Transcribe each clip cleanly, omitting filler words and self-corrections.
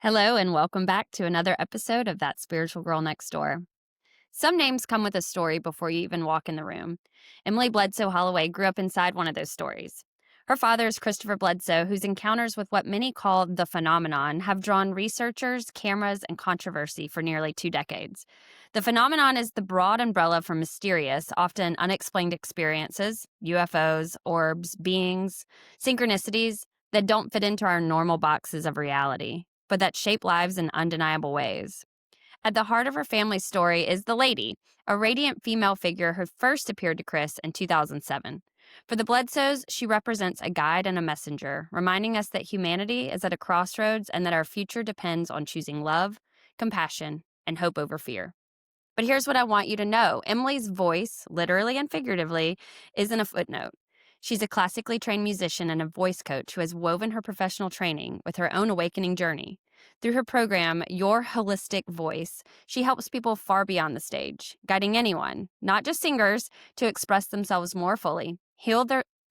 Hello, and welcome back to another episode of That Spiritual Girl Next Door. Some names come with a story before you even walk in the room. Emily Bledsoe Holloway grew up inside one of those stories. Her father is Christopher Bledsoe, whose encounters with what many call the phenomenon have drawn researchers, cameras, and controversy for nearly 2 decades. The phenomenon is the broad umbrella for mysterious, often unexplained experiences, UFOs, orbs, beings, synchronicities that don't fit into our normal boxes of reality, but that shape lives in undeniable ways. At the heart of her family's story is the Lady, a radiant female figure who first appeared to Chris in 2007. For the Bledsoes, she represents a guide and a messenger, reminding us that humanity is at a crossroads and that our future depends on choosing love, compassion, and hope over fear. But here's what I want you to know. Emily's voice, literally and figuratively, isn't a footnote. She's a classically trained musician and a voice coach who has woven her professional training with her own awakening journey. Through her program, Your Holistic Voice, she helps people far beyond the stage, guiding anyone, not just singers, to express themselves more fully,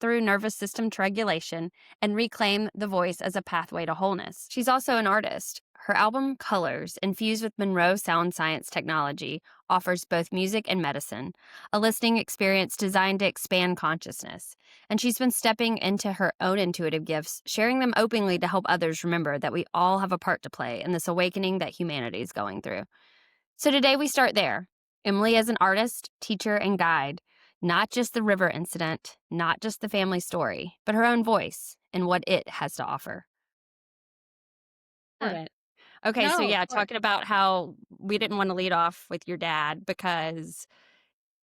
through nervous system regulation, and reclaim the voice as a pathway to wholeness. She's also an artist. Her album Colors, infused with Monroe Sound Science technology, offers both music and medicine, a listening experience designed to expand consciousness. And she's been stepping into her own intuitive gifts, sharing them openly to help others remember that we all have a part to play in this awakening that humanity is going through. So today we start there. Emily as an artist, teacher, and guide, not just the river incident, not just the family story, but her own voice and what it has to offer. Yeah. Love it. Okay, so No, of yeah, course. talking about how we didn't want to lead off with your dad because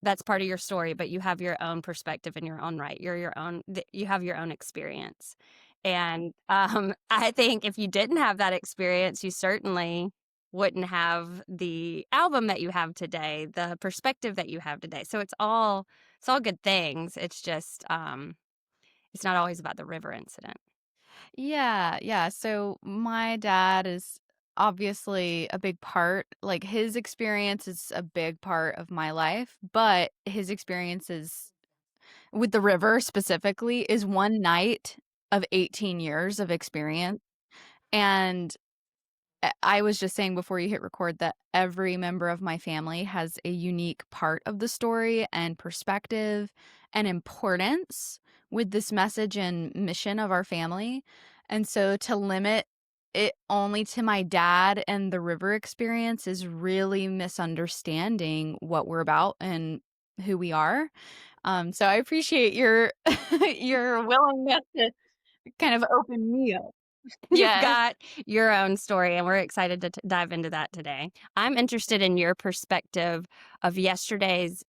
that's part of your story, but you have your own perspective in your own right. You have your own experience. And I think if you didn't have that experience, you certainly wouldn't have the album that you have today, the perspective that you have today. So it's all good things. It's just it's not always about the river incident. Yeah. So my dad is obviously a big part. Like his experience is a big part of my life, but his experiences with the river specifically is one night of 18 years of experience. And I was just saying before you hit record that every member of my family has a unique part of the story and perspective and importance with this message and mission of our family. And so to limit it only to my dad and the river experience is really misunderstanding what we're about and who we are. So I appreciate your your willingness to kind of open me up. You've Yes. got your own story, and we're excited to dive into that today. I'm interested in your perspective of yesterday's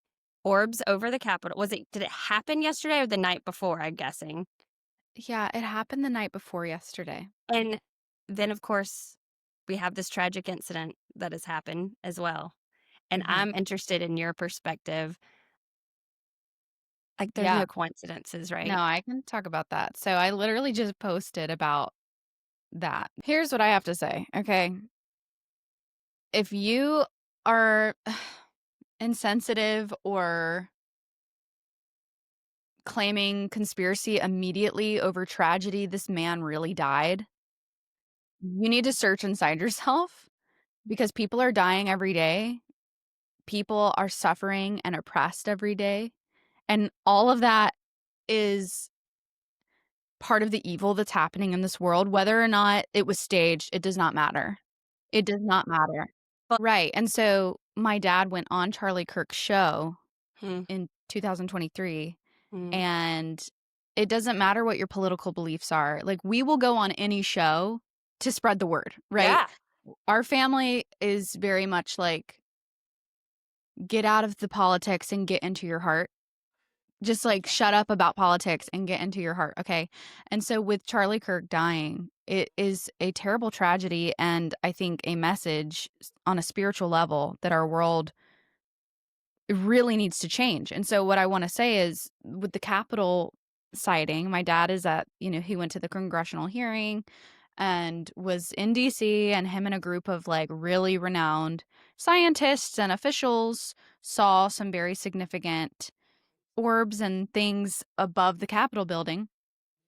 orbs over the Capitol. Did it happen yesterday or the night before, I'm guessing? Yeah, it happened the night before yesterday. And then, of course, we have this tragic incident that has happened as well. And Mhm. I'm interested in your perspective. Like, there's Yeah. no coincidences, No, right? I can talk about that. So I literally just posted about that. Here's what I have to say, okay? If you are insensitive or claiming conspiracy immediately over tragedy, this man really died, you need to search inside yourself because people are dying every day. People are suffering and oppressed every day. And all of that is part of the evil that's happening in this world, whether or not it was staged, it does not matter. It does not matter. But Right, and so my dad went on Charlie Kirk's show hmm, in 2023, hmm. and it doesn't matter what your political beliefs are, like, we will go on any show to spread the word, right? Yeah. Our family is very much like, "Get out of the politics and get into your heart." Just, like, shut up about politics and get into your heart, okay? And so with Charlie Kirk dying, it is a terrible tragedy and I think a message on a spiritual level that our world really needs to change. And so what I wanna say is with the Capitol sighting, my dad is at he went to the congressional hearing and was in DC, and him and a group of, like, really renowned scientists and officials saw some very significant orbs and things above the Capitol building,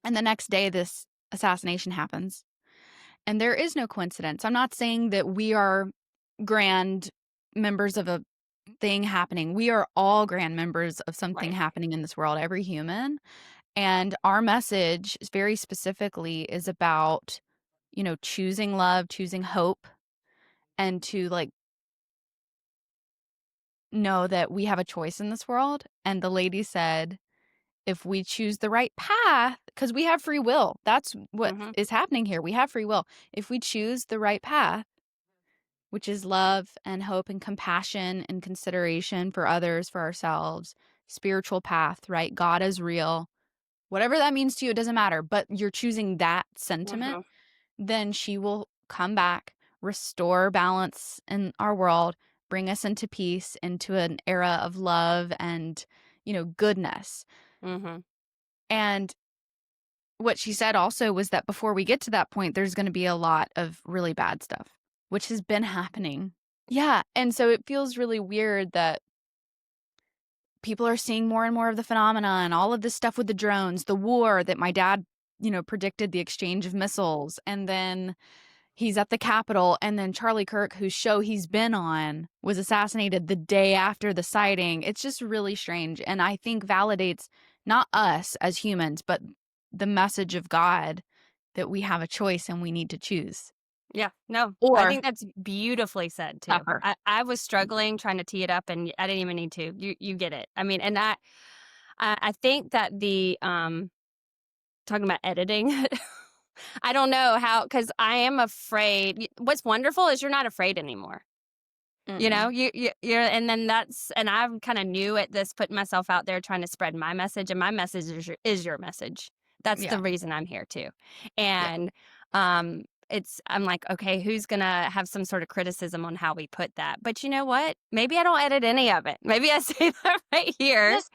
and the next day, this assassination happens, And there is no coincidence. I'm not saying that we are grand members of a thing happening. We are all grand members of something Right. happening in this world, every human. And our message is very specifically is about, choosing love, choosing hope, and to like know that we have a choice in this world. And the lady said, if we choose the right path, because we have free will, that's what Mhm. is happening here. We have free will. If we choose the right path, which is love and hope and compassion and consideration for others, for ourselves, spiritual path, right? God is real. Whatever that means to you, it doesn't matter, but you're choosing that sentiment, Mhm. then she will come back, restore balance in our world, bring us into peace, into an era of love and, goodness. Mhm. And what she said also was that before we get to that point, there's going to be a lot of really bad stuff, which has been happening. Yeah. And so it feels really weird that people are seeing more and more of the phenomena and all of this stuff with the drones, the war that my dad, predicted the exchange of missiles. And then he's at the Capitol. And then Charlie Kirk, whose show he's been on, was assassinated the day after the sighting. It's just really strange. And I think validates not us as humans, but the message of God that we have a choice and we need to choose Yeah. No, I or think that's beautifully said too. suffer. I was struggling trying to tee it up, and I didn't even need to. You get it. I mean, and I think that the talking about editing, I don't know how, because I am afraid. What's wonderful is you're not afraid anymore. Mm-mm. You're, and then and I'm kind of new at this, putting myself out there, trying to spread my message, and my message is your message. That's Yeah. the reason I'm here too. Yeah. And I'm like, okay, who's gonna have some sort of criticism on how we put that? But you know what? Maybe I don't edit any of it. Maybe I say that right here, This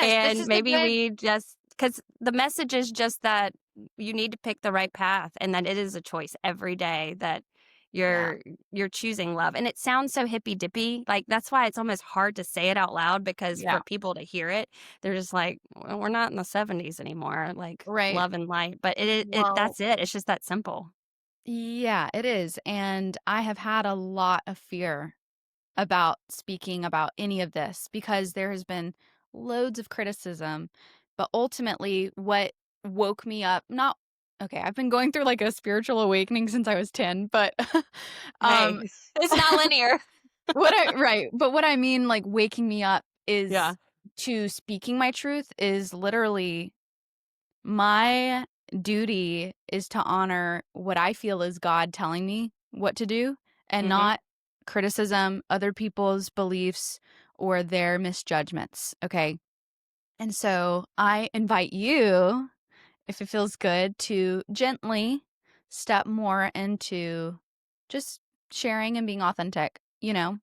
and is a maybe good. we just, because the message is just that you need to pick the right path, and that it is a choice every day that Yeah. you're you're choosing love. And it sounds so hippy dippy, like that's why it's almost hard to say it out loud, because Yeah. for people to hear it, they're just like, well, we're not in the 70s anymore, like Right. love and light. But it Well, that's it, it's just that simple. yeah, it is. And I have had a lot of fear about speaking about any of this because there has been loads of criticism. But ultimately, what woke me up, not okay, I've been going through like a spiritual awakening since I was 10, but Hey, um it's not linear. but what I mean like waking me up Yeah. is to speaking my truth is literally my duty is to honor what I feel is God telling me what to do and Mhm. not criticism, other people's beliefs, or their misjudgments. Okay. And so I invite you, if it feels good, to gently step more into just sharing and being authentic,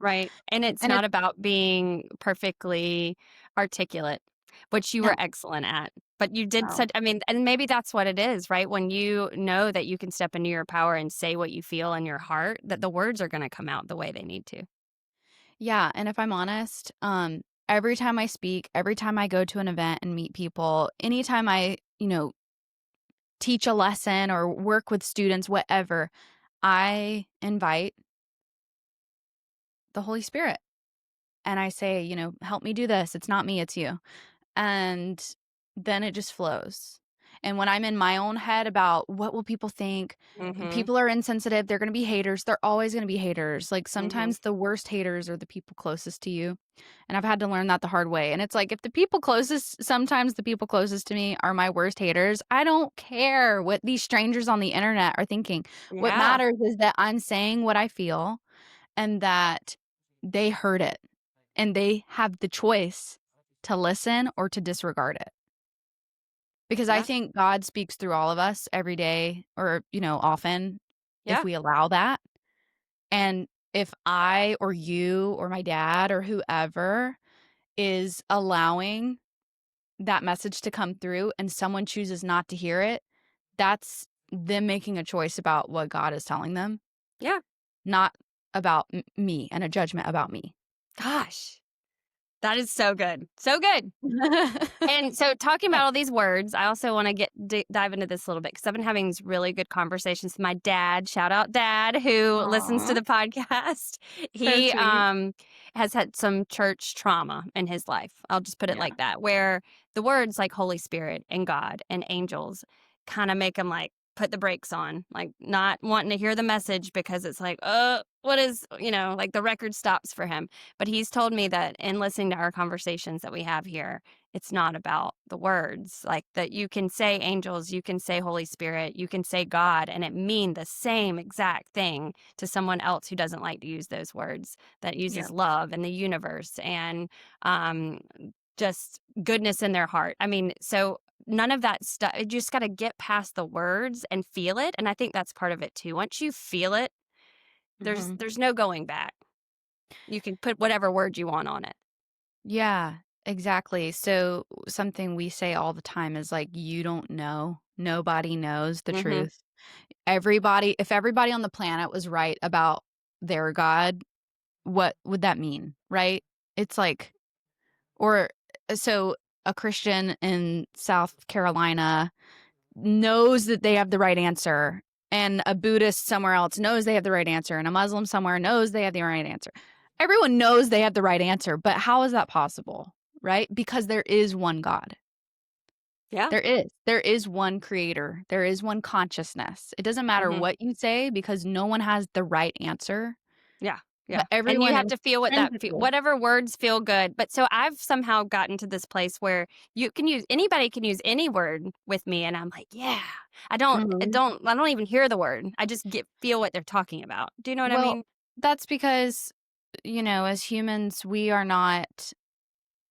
Right. And it's And not it's about being perfectly articulate, which you were no, excellent at. But you did no. such, I mean, and maybe that's what it is, right? When you know that you can step into your power and say what you feel in your heart, that the words are going to come out the way they need to. Yeah, and if I'm honest, every time I speak, every time I go to an event and meet people, anytime I, teach a lesson or work with students, whatever, I invite the Holy Spirit and I say, help me do this. It's not me, it's you. And then it just flows. And when I'm in my own head about what will people think, Mhm. people are insensitive, they're going to be haters. They're always going to be haters. Like Mhm. sometimes the worst haters are the people closest to you. And I've had to learn that the hard way. And it's like if the people closest, sometimes the people closest to me are my worst haters. I don't care what these strangers on the internet are thinking. What Yeah. matters is that I'm saying what I feel and that they heard it and they have the choice to listen or to disregard it. Because I Yeah. think God speaks through all of us every day or, often if Yeah. we allow that. And if I or you or my dad or whoever is allowing that message to come through and someone chooses not to hear it, that's them making a choice about what God is telling them, Yeah. not about me and a judgment about me. Gosh. That is so good. So good. And so, talking about all these words, I also want to dive into this a little bit because I've been having these really good conversations with my dad. Shout out, Dad, who listens to Aw, the podcast. so He sweet. has had some church trauma in his life. I'll just put it Yeah. like that, where the words like Holy Spirit and God and angels kind of make him like put the brakes on, like not wanting to hear the message because it's like, what is, like the record stops for him. But he's told me that in listening to our conversations that we have here, it's not about the words, like that you can say angels, you can say Holy Spirit, you can say God, and it mean the same exact thing to someone else who doesn't like to use those words, that Yeah. uses love and the universe and um, just goodness in their heart. I mean, so none of that stuff, you just got to get past the words and feel it. And I think that's part of it too. Once you feel it, there's Mhm. there's no going back. You can put whatever word you want on it. Yeah, exactly. So something we say all the time is like, you don't know. Nobody knows the Mhm. truth. If everybody on the planet was right about their God, what would that mean, right? It's like, or so a Christian in South Carolina knows that they have the right answer, and a Buddhist somewhere else knows they have the right answer, and a Muslim somewhere knows they have the right answer. Everyone knows they have the right answer, but how is that possible, right? Because there is one God. Yeah. There is one creator. There is one consciousness. It doesn't matter Mhm. what you say because no one has the right answer, Yeah, but yeah, and you everyone have to feel what that intrinsically. whatever words feel good, but so I've somehow gotten to this place where anybody can use any word with me, and I'm like, "Yeah." Mhm. I don't even hear the word. I just feel what they're talking about. Do you know what I Well, mean? that's because, as humans, we are not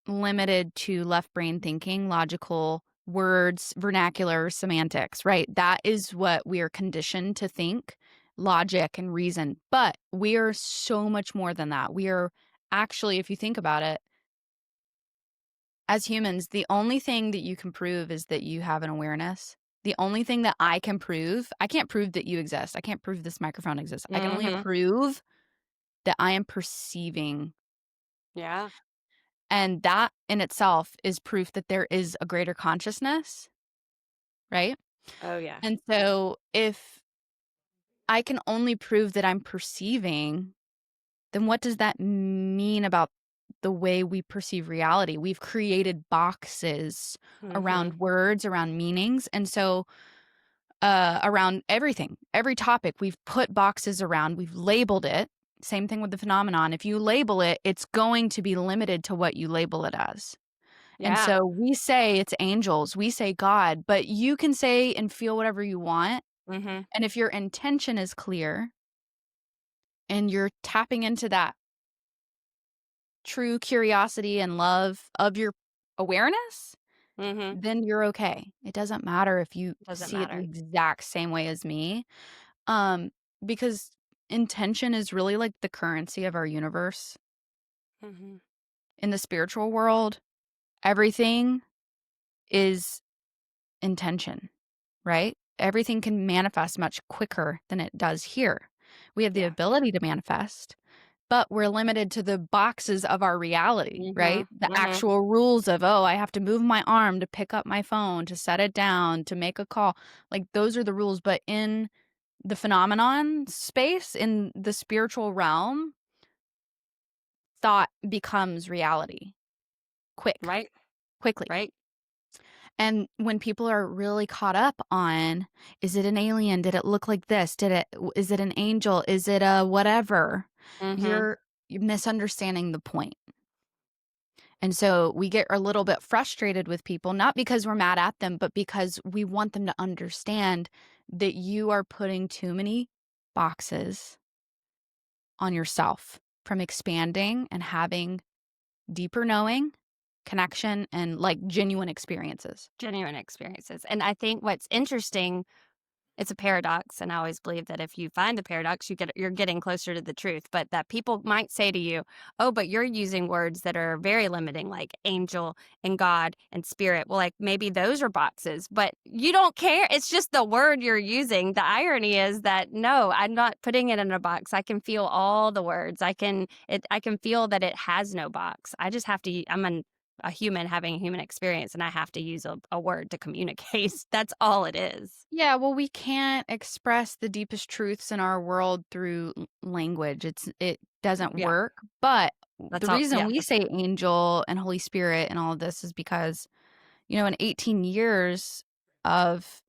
limited to left brain thinking, logical words, vernacular, semantics, right? That is what we are conditioned to think, logic and reason. But we are so much more than that. We are actually, if you think about it, as humans, the only thing that you can prove is that you have an awareness. The only thing that I can't prove that you exist. I can't prove this microphone exists. I can only Mhm. prove that I am perceiving. Yeah. And that in itself is proof that there is a greater consciousness, right? Oh, yeah. And so if I can only prove that I'm perceiving, then what does that mean about the way we perceive reality? We've created boxes Mhm. around words, around meanings. And so around everything, every topic, we've put boxes around, we've labeled it. Same thing with the phenomenon. If you label it, it's going to be limited to what you label it as. And Yeah. so we say it's angels, we say God, but you can say and feel whatever you want. Mhm. And if your intention is clear and you're tapping into that true curiosity and love of your awareness, Mhm. then you're okay. It doesn't matter if you Doesn't see it the matter. exact same way as me. Um, because intention is really like the currency of our universe. Mhm. In the spiritual world, everything is intention, right? Everything can manifest much quicker than it does here. We have the Yeah. ability to manifest, but we're limited to the boxes of our reality, right? Mhm. The Mhm. actual rules of, oh, I have to move my arm to pick up my phone, to set it down, to make a call. Like those are the rules. But in the phenomenon space, in the spiritual realm, thought becomes reality Right? quickly. Right? And when people are really caught up on, is it an alien? Did it look like this? Is it an angel? Is it a whatever? Mhm. You're misunderstanding the point. And so we get a little bit frustrated with people, not because we're mad at them, but because we want them to understand that you are putting too many boxes on yourself from expanding and having deeper knowing, connection, and like genuine experiences. Genuine experiences. And I think what's interesting It's a paradox, and I always believe that if you find the paradox, you're getting closer to the truth. But that people might say to you, "Oh, but you're using words that are very limiting, like angel and God and spirit." Well, like maybe those are boxes, but you don't care. It's just the word you're using. The irony is that no, I'm not putting it in a box. I can feel all the words. I can feel that it has no box. I just have to. A human having a human experience, and I have to use a word to communicate. That's all it is. Yeah, well, we can't express the deepest truths in our world through language. It doesn't Yeah. work. But That's the all. reason Yeah. we say angel and Holy Spirit and all of this is because, in 18 years of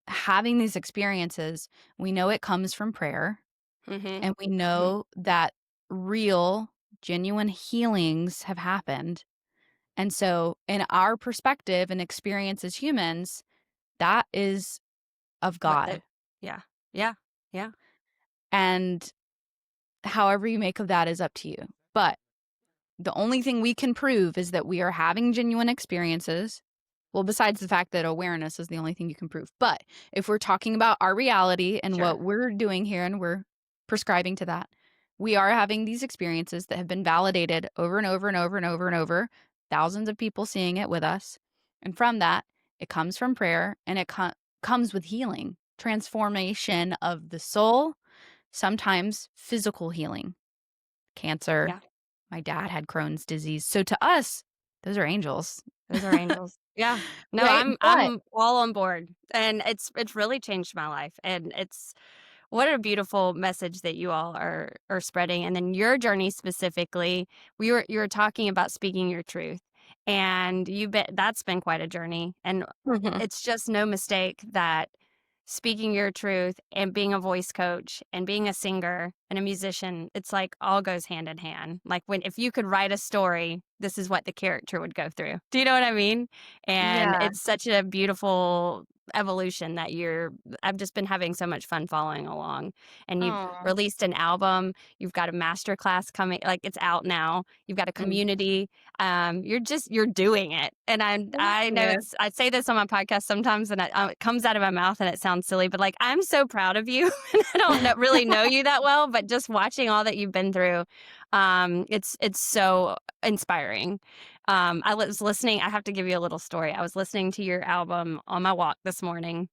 having these experiences, we know it comes from prayer, Mhm. and we Mhm. know that real, genuine healings have happened. And so, in our perspective and experience as humans, that is of What the God. Yeah. Yeah. Yeah. And however you make of that is up to you. But the only thing we can prove is that we are having genuine experiences. Well, besides the fact that awareness is the only thing you can prove. But if we're talking about our reality and what Sure. we're doing here and we're prescribing to that, we are having these experiences that have been validated over and over and over and over and over, thousands of people seeing it with us. And from that, it comes from prayer and it comes with healing, transformation of the soul, sometimes physical healing, cancer. Yeah. My dad had Crohn's disease. So to us, those are angels. Those are angels. Yeah. No, Right? But I'm all on board, and it's really changed my life, and it's what a beautiful message that you all are spreading, and then your journey specifically, you were talking about speaking your truth, and that's been quite a journey, and Mhm. it's just no mistake that speaking your truth and being a voice coach and being a singer and a musician, it's like all goes hand in hand. Like if you could write a story, this is what the character would go through. Do you know what I mean? And Yeah. it's such a beautiful evolution that I've just been having so much fun following along. And you've Oh, released an album, you've got a master class coming, like it's out now. You've got a thank community. You're doing it. And I know you. I say this on my podcast sometimes, and it comes out of my mouth and it sounds silly, but like I'm so proud of you. And I don't really know you that well, but just watching all that you've been through, it's so inspiring. I was listening. I have to give you a little story. I was listening to your album on my walk this morning,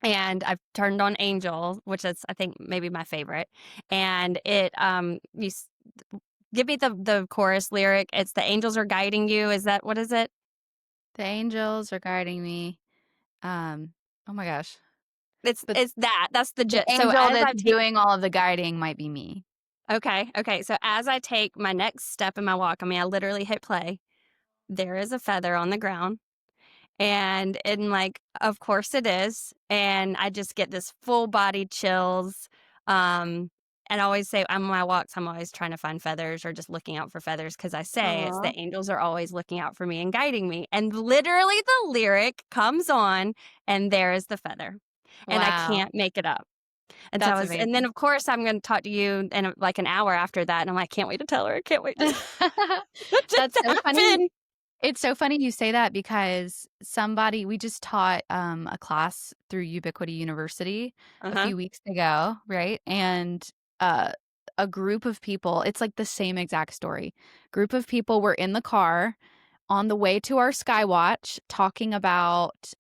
and I've turned on Angel, which is I think maybe my favorite. And give me the chorus lyric. It's the angels are guiding you. Is that what is it? The angels are guiding me. Oh my gosh. But It's that. That's the the gist. So angel as that's I take doing all of the guiding might be me. okay. So as I take my next step in my walk, I mean, I literally hit play. There is a feather on the ground. And like, of course it is. And I just get this full body chills. Um, and I always say on my walks, I'm always trying to find feathers or just looking out for feathers because I say it's Aw. the angels are always looking out for me and guiding me. And literally the lyric comes on and there is the feather. And I Wow. can't make it up. And so That's and then amazing. of course I'm going to talk to you in like an hour after that. And I'm like, can't wait to tell her. I can't wait to it just That's so funny. happened. It's so funny you say that because we just taught a class through Ubiquity University a Uh-huh. few weeks ago, right? And uh, a group of people, it's like the same exact story. Group of people were in the car on the way to our Skywatch talking about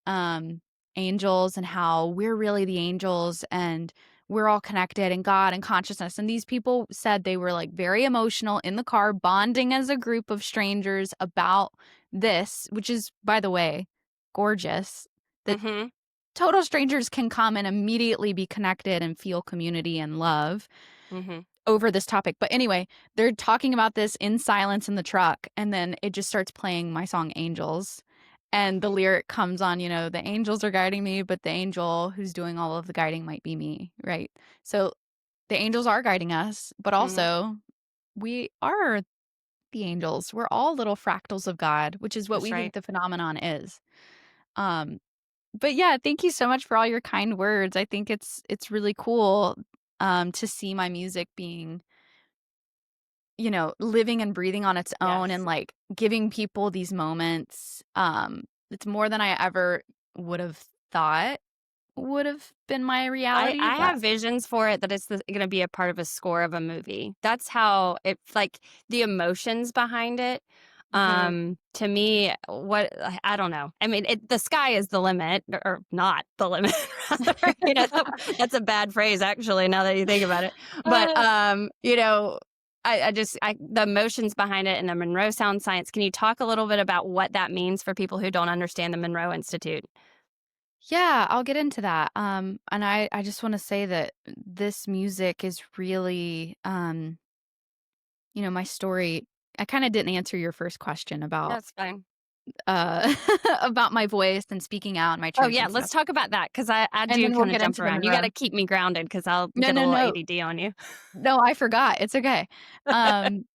angels and how we're really the angels and we're all connected and God and consciousness. And these people said they were like very emotional in the car, bonding as a group of strangers about this, which is, by the way, gorgeous. That Mhm. total strangers can come and immediately be connected and feel community and love Mhm. over this topic. But anyway, they're talking about this in silence in the truck, and then it just starts playing my song Angels. And the lyric comes on, the angels are guiding me, but the angel who's doing all of the guiding might be me, right? So the angels are guiding us, but Mhm. also we are the angels. We're all little fractals of God, which is what That's we right. think the phenomenon is. Um, but yeah, thank you so much for all your kind words. I think it's really cool to see my music being living and breathing on its own and Yes. like giving people these moments. It's more than I ever would have thought. would have been my I reality, I but have visions for it that it's gonna be a part of a score of a movie. That's how it's like, the emotions behind it, mhm. to me, what I don't know. I mean, the sky is the limit, or not the limit, rather, that's a bad phrase, actually, now that you think about it. But, Uh, the emotions behind it and the Monroe Sound Science, can you talk a little bit about what that means for people who don't understand the Monroe Institute? yeah, I'll get into that. And I just wanna say that this music is really, my story. I kinda didn't answer your first question about, That's fine. uh, about my voice and speaking out and my Oh, trick yeah, and let's stuff, talk about that, 'cause I and do then we'll kinda get jump into the around. You Monroe. gotta keep me grounded, because 'cause I'll No, get a no, little no. ADD on you. No, I forgot. It's okay. Um,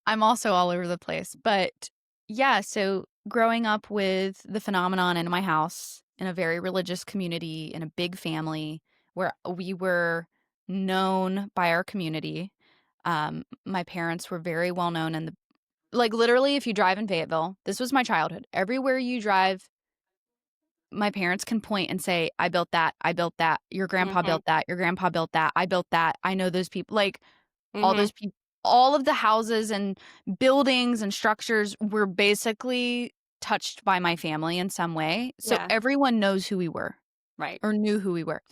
I'm also all over the place, but yeah, so growing up with the phenomenon in my house, in a very religious community, in a big family where we were known by our community. My parents were very well known in the like, literally, if you drive in Fayetteville, this was my childhood. Everywhere you drive, my parents can point and say, "I built that. I built that. Your grandpa Mhm, built that. Your grandpa built that. I built that. I know those people." Like, all mhm, those people, all of the houses and buildings and structures were basically touched by my family in some way. So yeah, everyone knows who we were right. or knew who we were.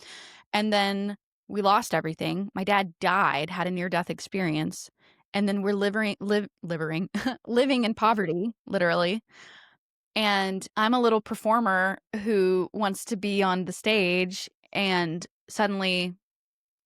And then we lost everything. My dad died, had a near-death experience, and then we're living in poverty, literally. And I'm a little performer who wants to be on the stage, and suddenly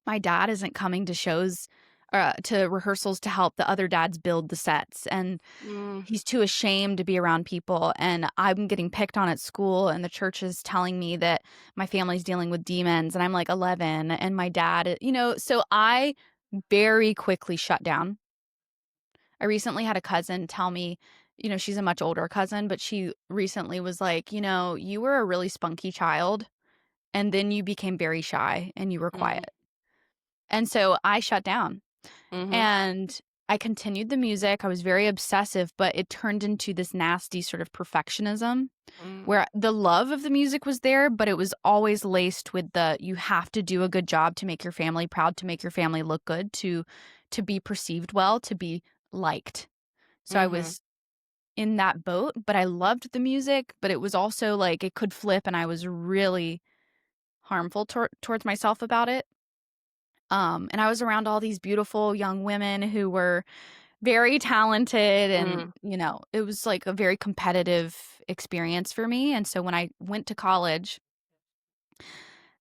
my dad isn't coming to shows, to rehearsals to help the other dads build the sets, and Mm, he's too ashamed to be around people, and I'm getting picked on at school, and the church is telling me that my family's dealing with demons, and I'm, like, 11, and my dad, so I very quickly shut down. I recently had a cousin tell me, she's a much older cousin, but she recently was like, "You were a really spunky child, and then you became very shy, and you were mm, quiet." And so I shut down. mhm, And I continued the music. I was very obsessive, but it turned into this nasty sort of perfectionism mm, where the love of the music was there, but it was always laced with the you have to do a good job to make your family proud, to make your family look good, to be perceived well, to be liked. So I mhm, was in that boat, but I loved the music, but it was also like it could flip and I was really harmful towards myself about it. And I was around all these beautiful young women who were very talented and, mm, it was like a very competitive experience for me, and so when I went to college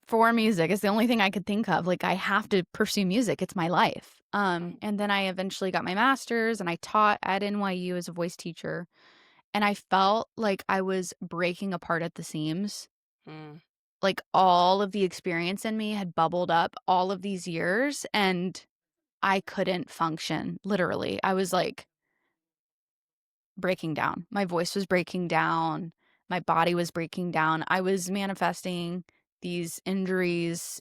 for music, it's the only thing I could think of, like, I have to pursue music, it's my life. mm, And then I eventually got my master's, and I taught at NYU as a voice teacher, and I felt like I was breaking apart at the seams. mm, Like, all of the experience in me had bubbled up all of these years, and I couldn't function, literally. I was, like, breaking down. My voice was breaking down. My body was breaking down. I was manifesting these injuries.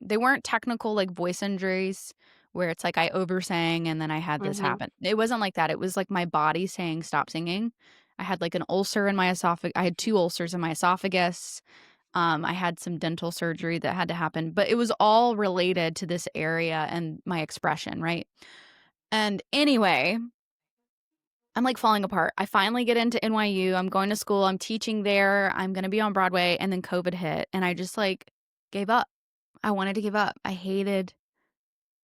They weren't technical, like, voice injuries where it's like I oversang and then I had this mhm, happen. It wasn't like that. It was like my body saying, "Stop singing." I had, like, an ulcer in my esophagus. I had 2 ulcers in my esophagus. I had some dental surgery that had to happen, but it was all related to this area and my expression, right? And anyway, I'm, like, falling apart. I finally get into NYU, I'm going to school, I'm teaching there, I'm gonna be on Broadway, and then COVID hit, and I just, like, gave up. I wanted to give up. I hated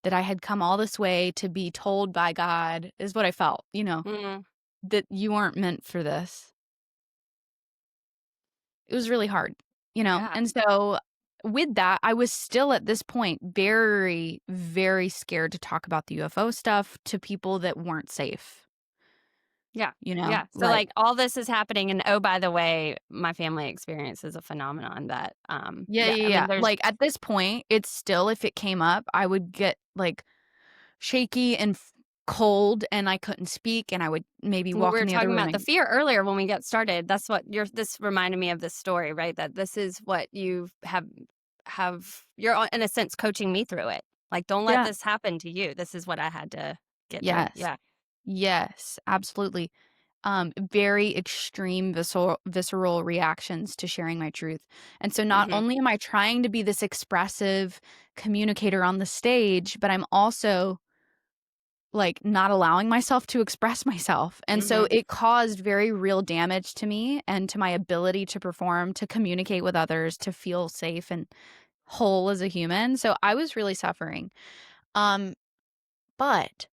that I had come all this way to be told by God is what I felt, mm, that you weren't meant for this. It was really hard, yeah, and so with that, I was still at this point very, very scared to talk about the UFO stuff to people that weren't safe, yeah, yeah. So, like like, all this is happening, and, oh, by the way, my family experience is a phenomenon that, yeah, yeah, yeah, I yeah. mean, there's Like, at this point, it's still if it came up, I would get, like, shaky and cold, and I couldn't speak, and I would maybe we walk were in the other talking room about the and fear earlier when we got started. That's what this reminded me of this story, right? That this is what you you're, in a sense, coaching me through it. Like, don't let yeah. this happen to you. This is what I had to get through. Yes. Yeah. Yes, absolutely. very extreme visceral reactions to sharing my truth. And so not Mhm. only am I trying to be this expressive communicator on the stage, but I'm also like not allowing myself to express myself. And so Mhm. it caused very real damage to me and to my ability to perform, to communicate with others, to feel safe and whole as a human. So I was really suffering. Um, but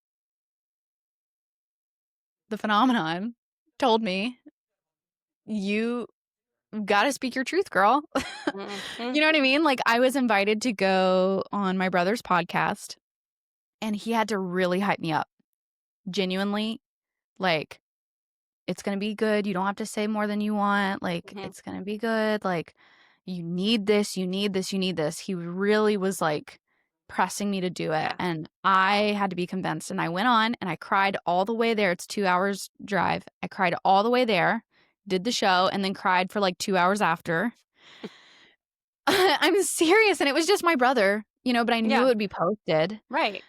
the phenomenon told me, you got to speak your truth, girl. Mhm. You know what I mean? Like, I was invited to go on my brother's podcast, and he had to really hype me up. Genuinely, like, "It's gonna be good. You don't have to say more than you want. Like, Mhm. it's gonna be good. Like, you need this, you need this, you need this." He really was, like, pressing me to do it, Yeah. and I had to be convinced, and I went on, and I cried all the way there. It's 2 hours drive. I cried all the way there, did the show, and then cried for, like, 2 hours after. I'm serious, and it was just my brother, but I knew Yeah. it would be posted. Right.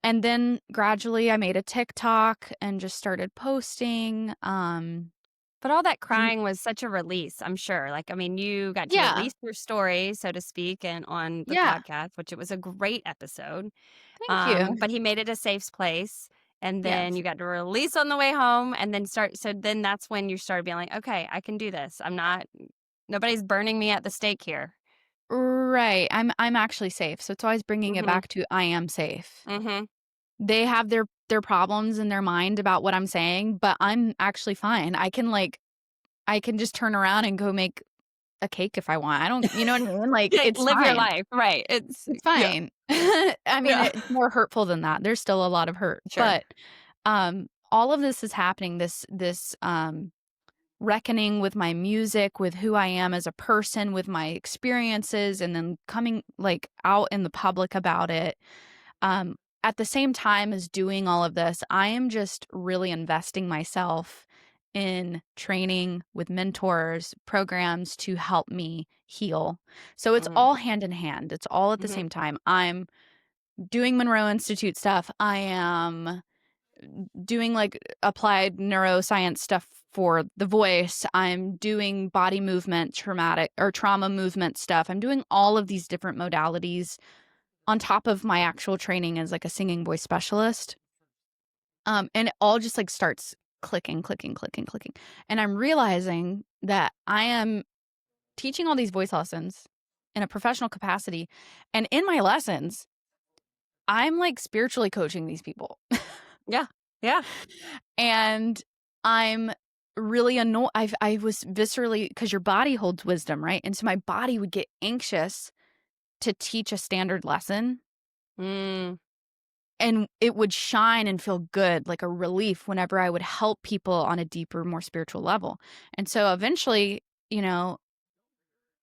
And then gradually I made a TikTok and just started posting, But all that and crying was such a release, I'm sure. Like, I mean, you got to yeah, release your story, so to speak, and on the yeah, podcast, which it was a great episode. thank you. But he made it a safe place, and then Yes. you got to release on the way home, and then start. So then that's when you started being like, okay, I can do this. I'm not. Nobody's burning me at the stake here. Right, I'm actually safe, so it's always bringing it Mhm. back to I am safe. Mhm. They have their problems in their mind about what I'm saying, but I'm actually fine. I can just turn around and go make a cake if I want. I don't, you know what I mean? Like, Yeah, it's live your fine. life, right? It's It's yeah, fine. I mean, yeah, it's more hurtful than that. There's still a lot of hurt, sure. but, all of this is happening, this reckoning with my music, with who I am as a person, with my experiences, and then coming, like, out in the public about it. At the same time as doing all of this, I am just really investing myself in training with mentors, programs to help me heal. So it's Mhm. all hand in hand. It's all at the Mhm. same time. I'm doing Monroe Institute stuff. I am doing like applied neuroscience stuff for the voice. I'm doing body movement, traumatic or trauma movement stuff. I'm doing all of these different modalities on top of my actual training as like a singing voice specialist. And it all just like starts clicking, clicking, clicking, clicking. And I'm realizing that I am teaching all these voice lessons in a professional capacity. And in my lessons, I'm like spiritually coaching these people. Yeah. Yeah. And I'm really annoyed. I was viscerally, because your body holds wisdom, right? And so my body would get anxious to teach a standard lesson, Mm. and it would shine and feel good, like a relief whenever I would help people on a deeper, more spiritual level. And so eventually,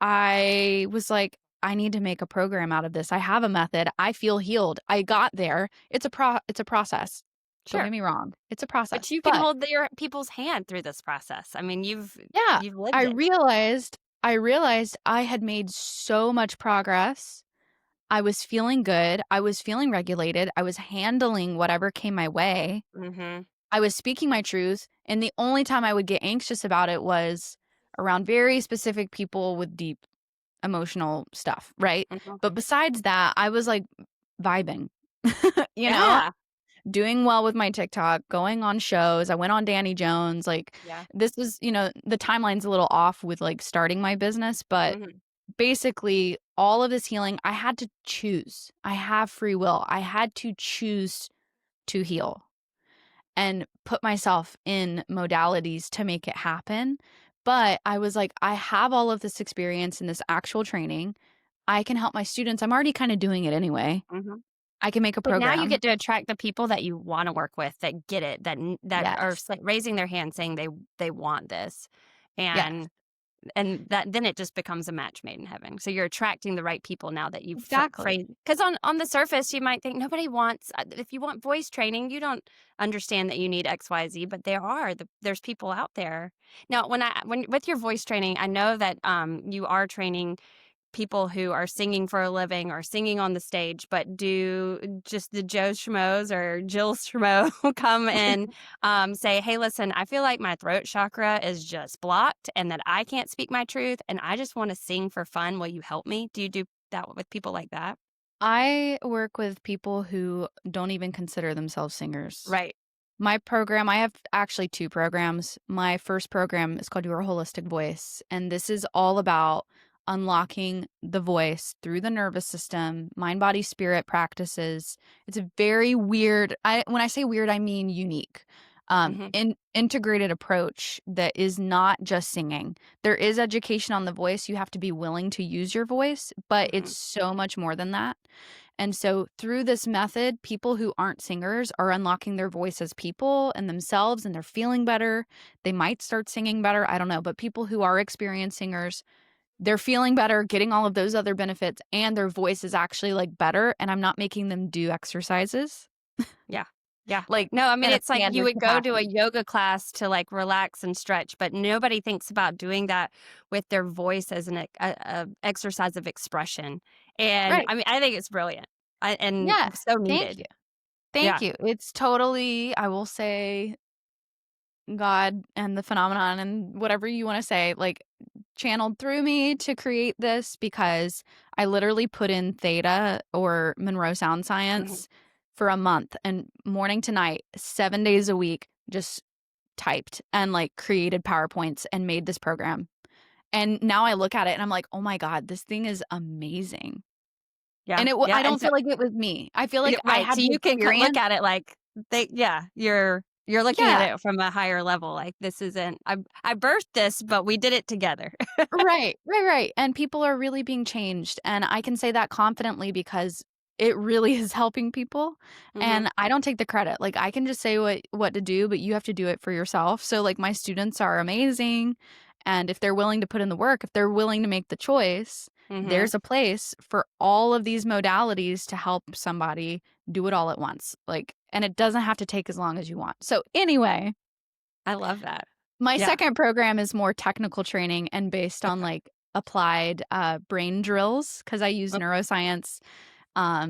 I was like, I need to make a program out of this. I have a method. I feel healed. I got there. It's a process. Don't get Sure. me wrong. It's a But process. you can But hold your people's hand through this process. I mean, yeah, you've lived I it. realized I realized I had made so much progress. I was feeling good. I was feeling regulated. I was handling whatever came my way. Mhm. I was speaking my truth, and the only time I would get anxious about it was around very specific people with deep emotional stuff, right? But Mhm. besides that, I was like vibing, you know, Yeah. doing well with my TikTok, going on shows. I went on Danny Jones. Like, Yeah. this was, the timeline's a little off with like starting my business, but Mhm. basically all of this healing, I had to choose. I have free will. I had to choose to heal and put myself in modalities to make it happen. But I was like, I have all of this experience and this actual training. I can help my students. I'm already kind of doing it anyway. Mhm. I can make a But now you program. get to attract the people that you wanna work with, that get it, that are Yes. raising their hand saying they want this, Yes. and that then it just becomes a match made in heaven. So you're attracting the right people now that you've Exactly. phrased. Because on the surface, you might think nobody wants if you want voice training, you don't understand that you need XYZ, but there's people out there. Now, when with your voice training, I know that, you are training people who are singing for a living or singing on the stage, but do just the Joe Schmoes or Jill Schmo come and say, hey, listen, I feel like my throat chakra is just blocked and that I can't speak my truth and I just want to sing for fun. Will you help me? Do you do that with people like that? I work with people who don't even consider themselves singers. Right. My program, I have actually 2 programs. My first program is called Your Holistic Voice, and this is all about unlocking the voice through the nervous system, mind, body, spirit practices. It's a very weird, when I say weird, I mean unique. Hmm. Integrated approach that is not just singing. There is education on the voice. You have to be willing to use your voice, but Hmm. it's so much more than that. And so through this method, people who aren't singers are unlocking their voice as people and themselves, and they're feeling better. They might start singing better. I don't know. But people who are experienced singers, they're feeling better, getting all of those other benefits, and their voice is actually like better. And I'm not making them do exercises Yeah. Yeah. like No, I mean, in a it's like you standard would go to a capacity. yoga class to like relax and stretch, but nobody thinks about doing that with their voice as a exercise of expression. And Right. I mean, I think it's brilliant and Yeah. so Thank needed. you. Thank Yeah. you. It's totally, I will say, God and the phenomenon and whatever you want to say, like channeled through me to create this because I literally put in theta or Monroe Sound Mhm. Science for a month and morning to night, 7 days a week, just typed and like created PowerPoints and made this program. And now I look at it and I'm like, "Oh my God, this thing is amazing." Yeah. And Yeah. I And don't so, feel like it was me. I feel like yeah, I right. had So the you can look experience. at it like yeah, you're looking at Yeah. it from a higher level. Like this isn't, I birthed this, but we did it together. Right, right, right, and people are really being changed, and I can say that confidently because it really is helping people, Hmm. and I don't take the credit, like, I can just say what to do, but you have to do it for yourself, so, like, my students are amazing, and if they're willing to put in the work, if they're willing to make the choice, Hmm. there's a place for all of these modalities to help somebody do it all at once, like and it doesn't have to take as long as you want. So, anyway, I love that. my Yeah. second program is more technical training and based on, Okay. like, applied, brain drills because I use Oh, neuroscience,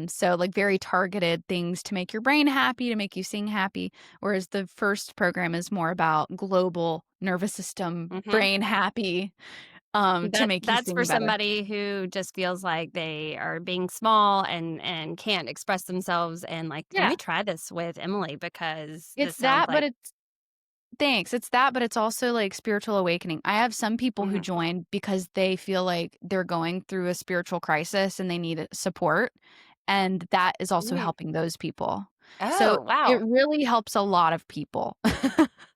so, like, very targeted things to make your brain happy, to make you sing happy, whereas the first program is more about global nervous system, mhm. brain happy, to make you That's for sing better. somebody who just feels like they are being small and can't express themselves and like, let Yeah. me try this with Emily because It's this sounds that, but like it's Thanks. It's that, but it's also, like, spiritual awakening. I have some people who mhm. join because they feel like they're going through a spiritual crisis and they need support, and that is also Mm. helping those people. So, Oh, it wow. really helps a lot of people.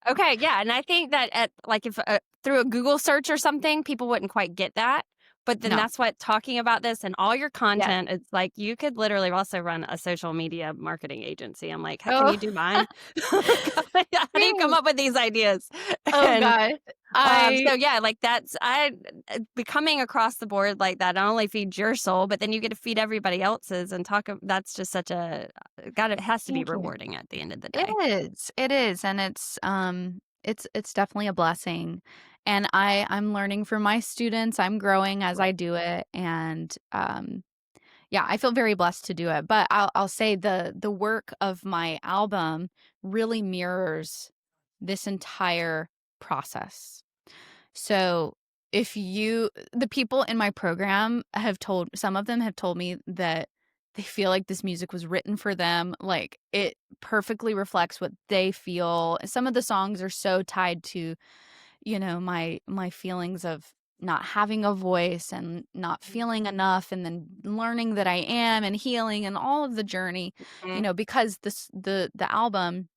Okay, yeah, and I think that at like if through a Google search or something, people wouldn't quite get that. But then No. that's what talking about this and all your Yes. content, it's like you could literally also run a social media marketing agency. I'm like, "How can Oh, you do mine?" How do you come thanks. up with these ideas? Oh And god. I so yeah, like that's becoming across the board like that not only feeds your soul, but then you get to feed everybody else's and that's just such a got it has to be Thank you. rewarding at the end of the day. It is, and it's definitely a blessing, and I'm learning from my students, I'm growing as I Right. do it, and, yeah, I feel very blessed to do it, but I'll say the work of my album really mirrors this entire process. So, if you the people in my program have told some of them have told me that they feel like this music was written for them, like, it perfectly reflects what they feel. Some of the songs are so tied to, my feelings of not having a voice and not feeling enough and then learning that I am and healing and all of the journey, Mhm. because the album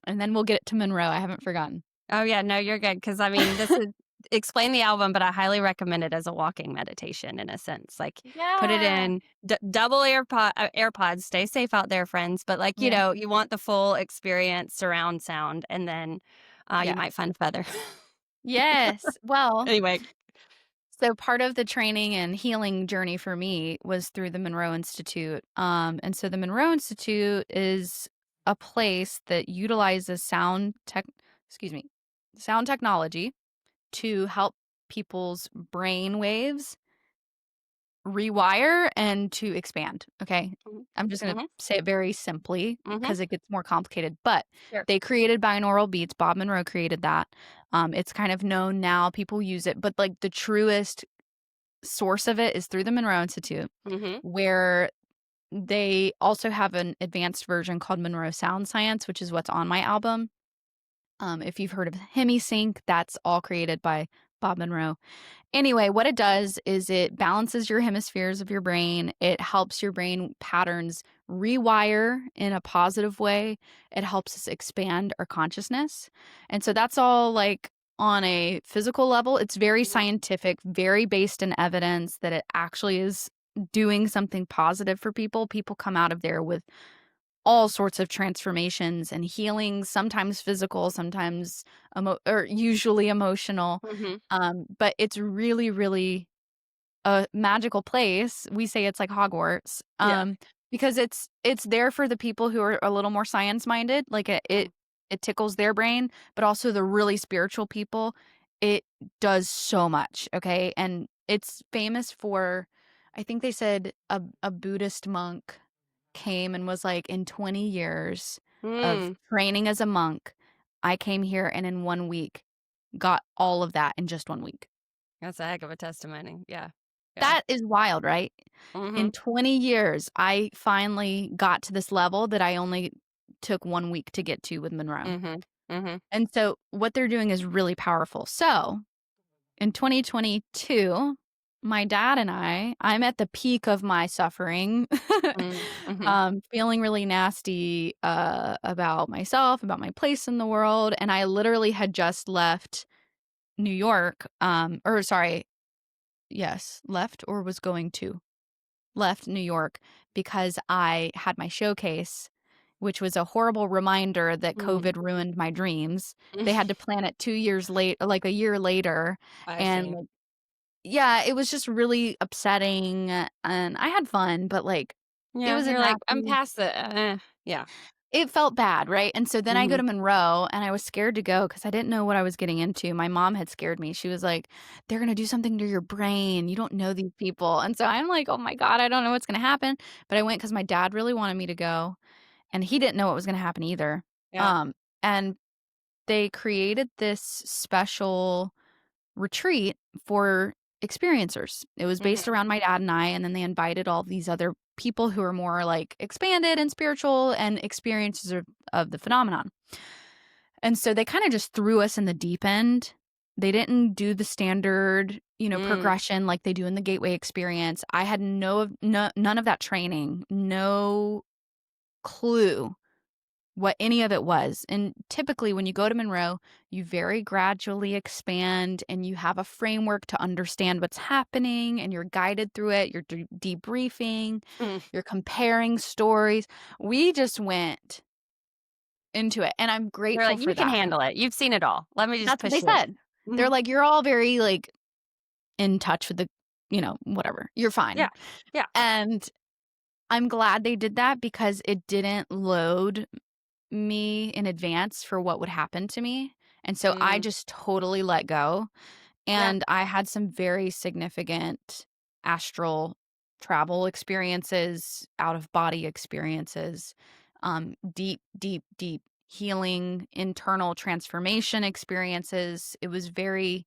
and then we'll get to Monroe, I haven't forgotten. Oh, yeah, no, you're good. Because I mean, this is explain the album, but I highly recommend it as a walking meditation in a sense, like, put it Yeah. in double AirPods, stay safe out there, friends, but, like, Yeah. you want the full experience, surround sound, and then, you Yeah. might find a feather. Yes. Well, Anyway. so part of the training and healing journey for me was through the Monroe Institute. And so the Monroe Institute is a place that utilizes excuse me, sound technology to help people's brain waves rewire and to expand, okay? Mhm. I'm just gonna Mhm. say it very simply Mhm. because it gets more complicated, but Sure. they created binaural beats, Bob Monroe created that. It's kind of known now, people use it, but, like, the truest source of it is through the Monroe Institute, Mhm. where they also have an advanced version called Monroe Sound Science, which is what's on my album. If you've heard of HemiSync, that's all created by Bob Monroe. Anyway, what it does is it balances your hemispheres of your brain. It helps your brain patterns rewire in a positive way. It helps us expand our consciousness. And so that's all like on a physical level. It's very Mhm. scientific, very based in evidence that it actually is doing something positive for people. People come out of there with all sorts of transformations and healings, sometimes physical, sometimes or usually emotional. Mhm. But it's really, really a magical place. We say it's like Hogwarts, Yeah. because it's there for the people who are a little more science minded. Like Mhm. it tickles their brain, but also the really spiritual people. It does so much. Okay, and it's famous for. I think they said a Buddhist monk came and was like, in 20 years of Mm. training as a monk, I came here and in 1 week got all of that in just 1 week. That's a heck of a testimony. Yeah. Yeah. That is wild, right? In Mhm. 20 years, I finally got to this level that I only took 1 week to get to with Monroe. Mhm. Mhm. And so what they're doing is really powerful. So in 2022, my dad and I'm at the peak of my suffering, Mm. Mhm. feeling really nasty about myself, about my place in the world. And I literally had just left New York, or sorry, yes, left or was going to left New York because I had my showcase, which was a horrible reminder that Mhm. COVID ruined my dreams. They had to plan it 2 years late, like a year later, I and see. like yeah, it was just really upsetting, and I had fun, but, like, it Yeah, was a you're like, "I'm nasty past the yeah. it felt bad, right? And so then I go Mhm. to Monroe, and I was scared to go because I didn't know what I was getting into. My mom had scared me. She was like, "They're gonna do something to your brain. You don't know these people." And so I'm like, "Oh my god, I don't know what's gonna happen." But I went because my dad really wanted me to go, and he didn't know what was gonna happen either. Yeah. And they created this special retreat for experiencers. It was based Mhm. around my dad and I, and then they invited all these other people who are more like expanded and spiritual and experiencers of the phenomenon. And so they kind of just threw us in the deep end. They didn't do the standard, Mm. progression like they do in the gateway experience. I had none of that training, no clue what any of it was. And typically, when you go to Monroe, you very gradually expand and you have a framework to understand what's happening and you're guided through it. You're debriefing, Mm. you're comparing stories. We just went into it, and I'm They're grateful like, for "You can that. handle it. You've seen it all. Let me just That's what they push you." said. They're Mhm. like, "You're all very, like, in touch with the, whatever. You're Yeah. fine." Yeah. And I'm glad they did that because it didn't load me in advance for what would happen to me. And so I Mm. just totally let go. Yeah. And I had some very significant astral travel experiences, out of body experiences, deep, deep, deep healing, internal transformation experiences. It was very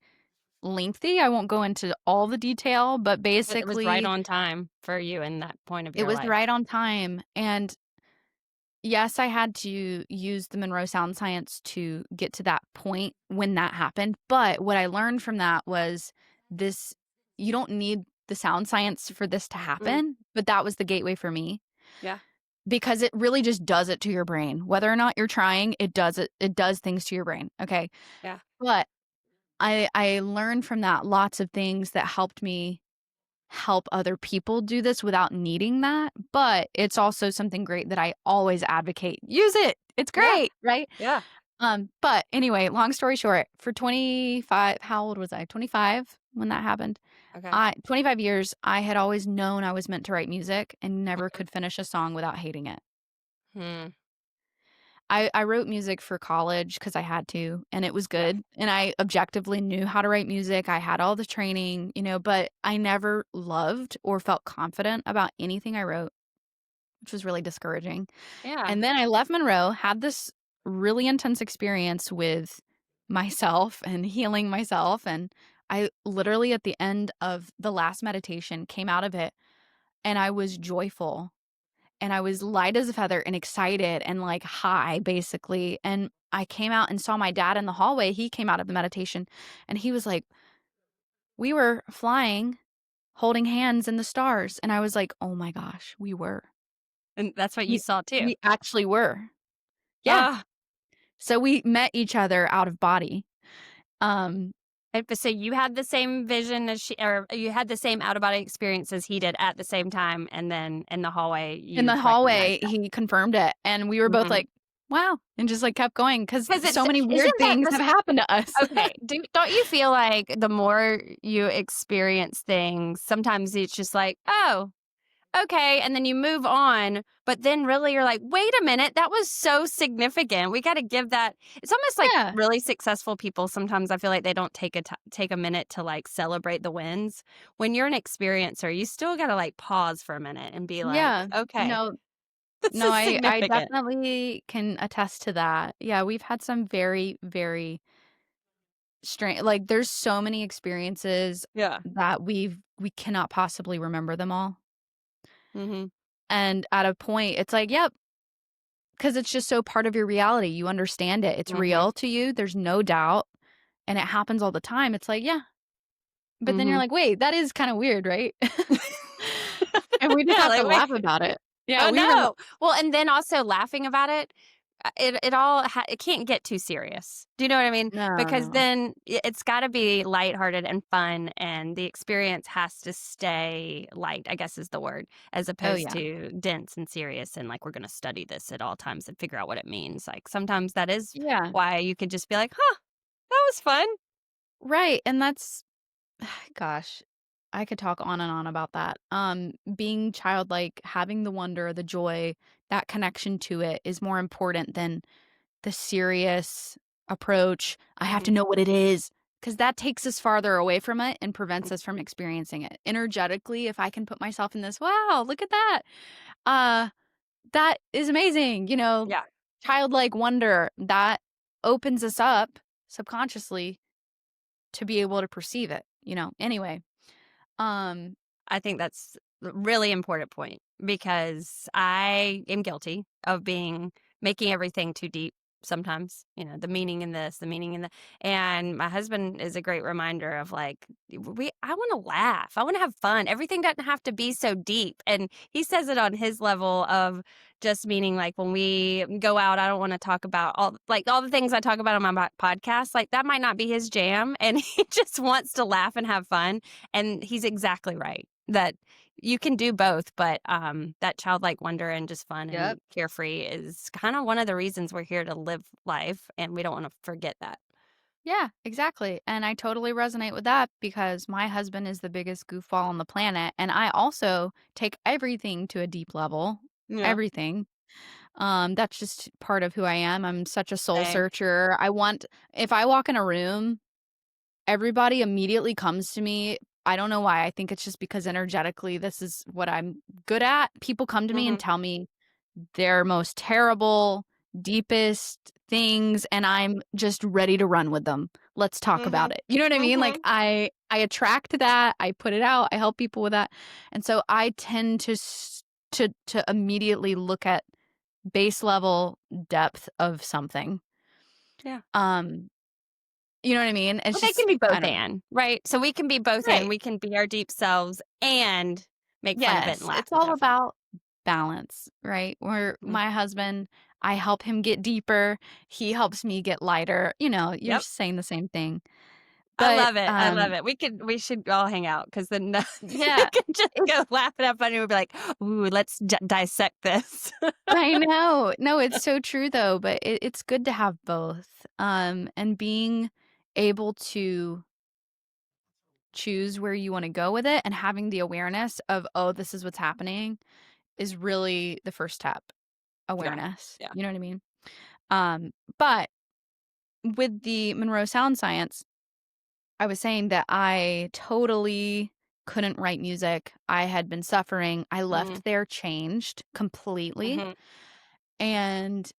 lengthy. I won't go into all the detail, but But it was right basically, on time for you in that point of it your was life. right on time. And yes, I had to use the Monroe Sound Science to get to that point when that happened, but what I learned from that was this you don't need the sound science for this to Mm. happen, but that was the gateway for me Yeah. because it really just does it to your brain. Whether or not you're trying, it does things to your brain, okay? Yeah. But I learned from that lots of things that helped me help other people do this without needing that, but it's also something great that I always advocate. Use it. It's Yeah. great, right? Yeah. But anyway, long story short, for 25, how old was I? 25 when that happened. Okay. I 25 years, I had always known I was meant to write music and never Mhm. could finish a song without hating it. Hmm. I wrote music for college because I had to, and it was Yeah. good, and I objectively knew how to write music, I had all the training, but I never loved or felt confident about anything I wrote, which was really discouraging. Yeah. And then I left Monroe, had this really intense experience with myself and healing myself, and I literally at the end of the last meditation came out of it, and I was joyful, and I was light as a feather and excited and, like, high, basically, and I came out and saw my dad in the hallway. He came out of the meditation, and he was like, "We were flying, holding hands in the stars," and I was like, "Oh my gosh, we were. And that's what you We saw too. we actually were." Yeah. Ah, So we met each other out of body. Um, but so you had the same vision as she, or you had the same out of body experience as he did at the same time, and then in the hallway in you the recognized hallway, that. he confirmed it, and we were both Mhm. like, "Wow," and just, like, kept going because 'Cause so it's many weird isn't that things this have happened to us. okay, don't you feel like the more you experience things, sometimes it's just like, "Oh, okay," and then you move on, but then really you're like, "Wait a minute, that was so significant. We gotta give that." It's almost like Yeah, really successful people, sometimes I feel like they don't take a minute to, like, celebrate the wins. When you're an experiencer, you still gotta, like, pause for a minute and be like, yeah. "Okay, No, this no, is I significant." definitely can attest to that. Yeah, we've had some very, very strange, like, there's so many experiences Yeah. that we cannot possibly remember them all, Mhm. and at a point, it's like, "Yep," 'cause it's just so part of your reality, you understand it, it's Mhm. real to you, there's no doubt, and it happens all the time, it's like, "Yeah." But then you're Mhm. like, "Wait, that is kinda weird, right?" And we just Yeah, have to like, wait. laugh about it. Yeah, Oh, we were no. Well, and then also laughing about it, it can't get too serious. Do you know what I mean? No, Because no. then it's gotta be lighthearted and fun, and the experience has to stay light, I guess is the word, as Oh, opposed yeah. to dense and serious and, like, we're gonna study this at all times and figure out what it means. Like, sometimes that is Yeah. why you could just be like, "Huh, that was fun." Right, and that's gosh, I could talk on and on about that. Being childlike, having the wonder, the joy, that connection to it is more important than the serious approach, "I have to Mhm. know what it is," because that takes us farther away from it and prevents us from experiencing it. Energetically, if I can put myself in this, "Wow, look at that," uh, that is amazing, Yeah. childlike wonder, that opens us up subconsciously to be able to perceive it, Anyway, um, I think that's a really important point because I am guilty of making everything too deep sometimes, the meaning in this, the meaning in the and my husband is a great reminder of like I want to laugh. I want to have fun. Everything doesn't have to be so deep. And he says it on his level of just meaning like when we go out, I don't want to talk about all the things I talk about on my podcast. Like that might not be his jam and he just wants to laugh and have fun, and he's exactly right that you can do both, but that childlike wonder and just fun Yep. and carefree is kind of one of the reasons we're here to live life, and we don't want to forget that. Yeah, exactly, and I totally resonate with that because my husband is the biggest goofball on the planet, and I also take everything to a deep level, Yeah. everything. That's just part of who I am. I'm such a soul Same. searcher. If I walk in a room, everybody immediately comes to me. I don't know why. I think it's just because energetically this is what I'm good at. People come to me and Hmm. tell me their most terrible, deepest things, and I'm just ready to run with them. Let's talk Hmm. about it. You know what I mean? Like Hmm. I attract that. I put it out. I help people with that. And so I tend to immediately look at base level depth of something. Yeah. Um, you know what I mean? It's Well, they can be I both don't know. and, right? So we can be both and. Right. We can be our deep selves and make fun of it and Yes, laugh it's and all have fun. about balance, right? Where Mhm. my husband, I help him get deeper, he helps me get lighter, you're Yep. saying the same thing. I But, love it. I love it. We should all hang out because then we yeah, can just it's go laugh and have fun and we'll be like, ooh, let's dissect this. I know. No, it's so true though, but it's good to have both, and being able to choose where you wanna go with it and having the awareness of, "Oh, this is what's happening," is really the first step, Yeah. awareness, Yeah. you know what I mean? But with the Monroe Sound Science, I was saying that I totally couldn't write music. I had been suffering. I Mm, left there changed completely mhm. and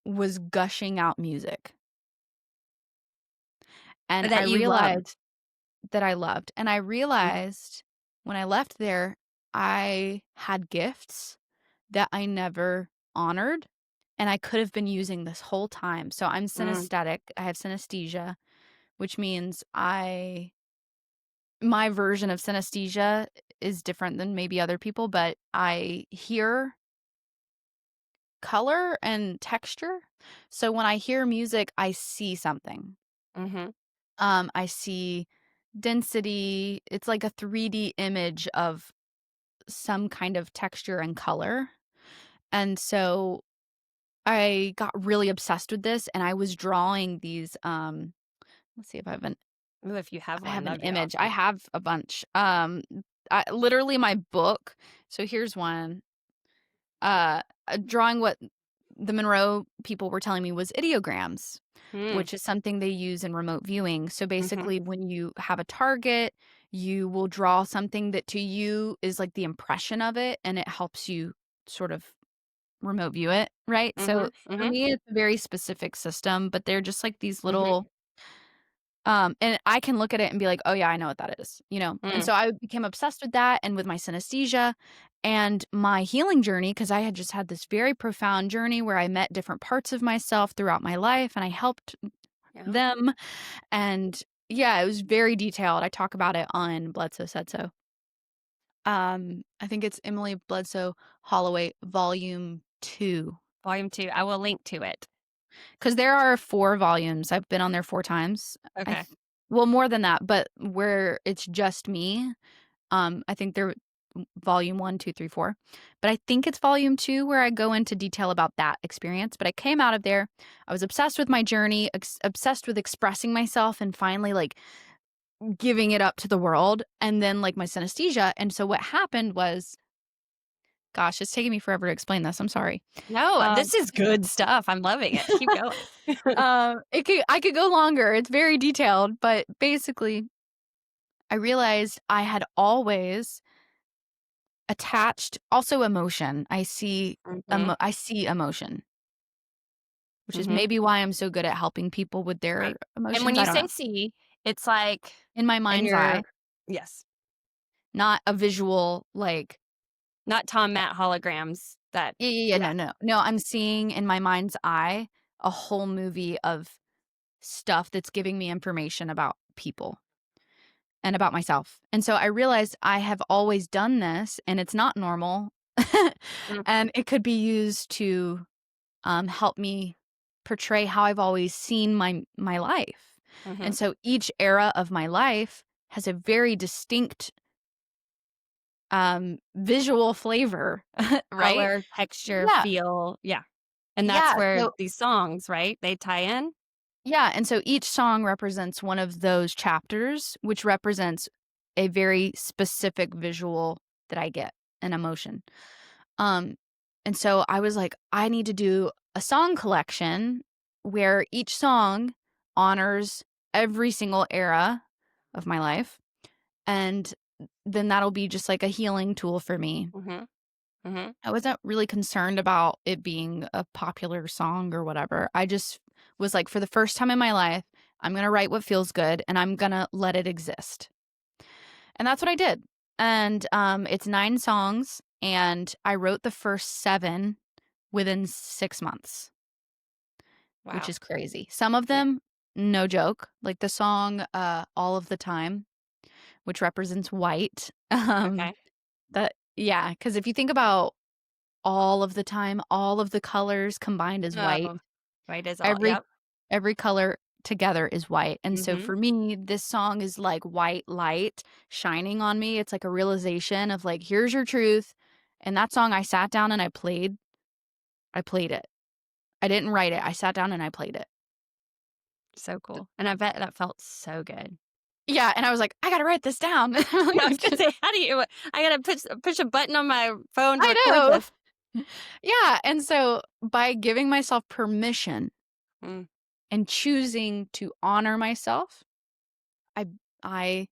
was gushing out music. And I That you realized loved. that I loved. And I Mhm, realized when I left there, I had gifts that I never honored and I could have been using this whole time. So I'm mm, synesthetic. I have synesthesia, which means my version of synesthesia is different than maybe other people, but I hear color and texture. So when I hear music, I see something. mhm, I see density. It's like a 3D image of some kind of texture and color. And so I got really obsessed with this and I was drawing these let's see if ooh, if you have I one, have an that'd be image. I awesome. have a bunch. Literally my book. So here's one. Drawing what the Monroe people were telling me was ideograms, Mm, which is something they use in remote viewing. So mhm, basically, when you have a target, you will draw something that to you is like the impression of it, and it helps you sort of remote view it, right? So mhm, for mhm, me, it's a very specific system, but they're just like these mhm, little and I can look at it and be like, "Oh, yeah, I know what that is," you know? And mm. so I became obsessed with that and with my synesthesia and my healing journey because I had just had this very profound journey where I met different parts of myself throughout my life and I helped Yeah. them. And yeah, it was very detailed. I talk about it on Bledsoe Said So. I think it's Emily Bledsoe Holloway Volume 2. Volume 2, I will link to it. 'Cause there are 4 volumes. I've been on there 4 times. I Okay. th well, more than that, but where it's just me, I think they're volume 1, 2, 3, 4. But I think it's volume 2 where I go into detail about that experience, but I came out of there, I was obsessed with my journey, obsessed with expressing myself and finally, like, giving it up to the world, and then, like, my synesthesia, and so what happened was gosh, it's taking me forever to explain this, I'm sorry. No, Um this is good stuff, I'm loving it. Keep going. I could go longer, it's very detailed, but basically, I realized I had always attached also emotion. Mhm, I see emotion, which is mhm, maybe why I'm so good at helping people with their right. And when emotions, I you don't say know. see, it's like In my in mind's your eye, yes, not a visual, like not Tom Matt holograms that yeah, yeah, no, I'm seeing in my mind's eye a whole movie of stuff that's giving me information about people and about myself. And so I realized I have always done this and it's not normal. mm, And it could be used to help me portray how I've always seen my life. And mhm. so each era of my life has a very distinct visual flavor, right? Color, texture, Yeah. feel, yeah. And that's Yeah. where So these songs, right, they tie in? yeah, and so each song represents one of those chapters, which represents a very specific visual that I get, an emotion. Um, and so I was like, I need to do a song collection where each song honors every single era of my life. And then that'll be just like a healing tool for me. Mhm, mhm. I wasn't really concerned about it being a popular song or whatever. I just was like, for the first time in my life, I'm going to write what feels good and I'm going to let it exist. And that's what I did. And it's 9 songs, and I wrote the first 7 within 6 months, which Wow. is crazy. Some of Yeah, them, no joke, like the song All of the Time, which represents white. okay. That yeah, because if you think about all of the time, all of the colors combined is white. Oh, white is all Every yep. every color together is white, and so Mhm. for me, this song is like white light shining on me. It's like a realization of like, "Here's your truth." And that song, I sat down and I played it. I didn't write it, I sat down and I played it. So cool. And I bet that felt so good. Yeah, and I was like, "I gotta write this down." I was gonna say, how do you I gotta push a button on my phone to I record know. this. Yeah, and so by giving myself permission Mm, and choosing to honor myself, I I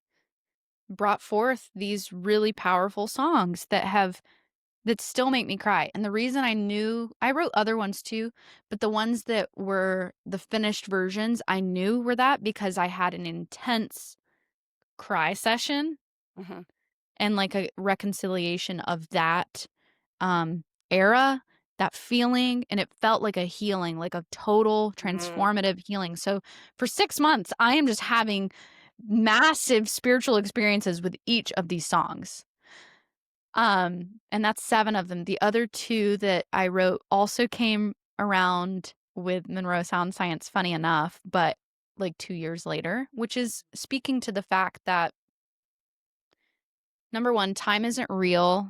brought forth these really powerful songs that still make me cry. And the reason I wrote other ones too, but the ones that were the finished versions, I knew were that because I had an intense cry session mhm, and like a reconciliation of that era, that feeling, and it felt like a healing, like a total mhm, transformative healing. So for 6 months, I am just having massive spiritual experiences with each of these songs. And that's 7 of them. The other 2 that I wrote also came around with Monroe Sound Science, funny enough, but like 2 years later, which is speaking to the fact that number 1, time isn't real,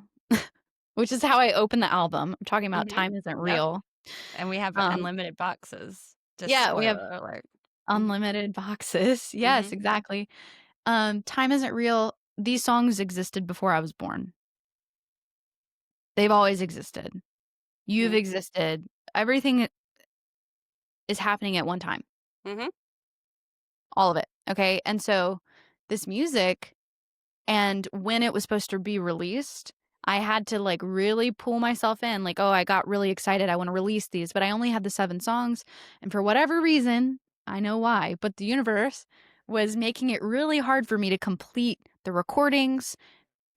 which is how I open the album. I'm talking about mhm. time isn't Yep, real. and we have Um, unlimited boxes. Just yeah, we have spoiler alert. Mhm, unlimited boxes. Yes, mhm, exactly. Time isn't real. These songs existed before I was born. They've always existed. You've mhm, existed. Everything is happening at one time. mhm, All of it. Okay. And so this music, and when it was supposed to be released, I had to like really pull myself in, like, oh, I got really excited. I want to release these, but I only had the 7 songs. And for whatever reason, I know why, but the universe was making it really hard for me to complete the recordings.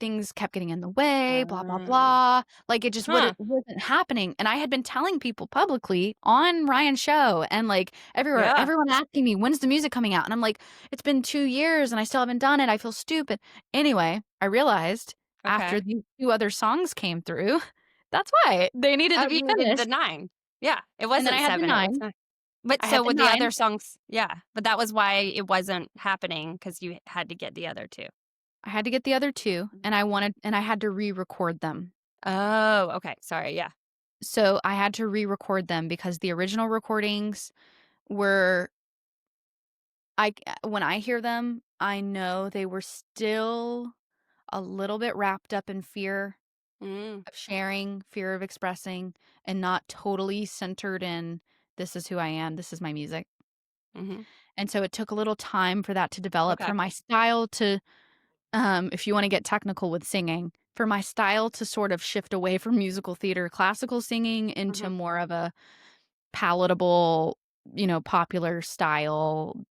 Things kept getting in the way, blah, blah, uh, blah. Like, it just huh, wasn't happening, and I had been telling people publicly on Ryan's show and, like, everywhere, yeah, everyone asking me, "When's the music coming out?" And I'm like, "It's been 2 years, and I still haven't done it. I feel stupid." Anyway, I realized after okay. these 2 other songs came through, that's why they needed Oh, to be you needed the finished, 9. Yeah, it and then I wasn't had the 7, it was 9. 9. But I had so the with the 9. other songs yeah, but that was why it wasn't happening because you had to get the other 2. I had to get the other 2, Mhm. and I had to re-record them. Oh, okay, sorry, yeah. So, I had to re-record them because the original recordings were when I hear them, I know they were still a little bit wrapped up in fear Mm, of sharing, fear of expressing, and not totally centered in, "This is who I am, this is my music." mhm, And so it took a little time for that to develop, okay, for my style to, if you wanna get technical with singing, for my style to sort of shift away from musical theater, classical singing into mhm, more of a palatable, popular style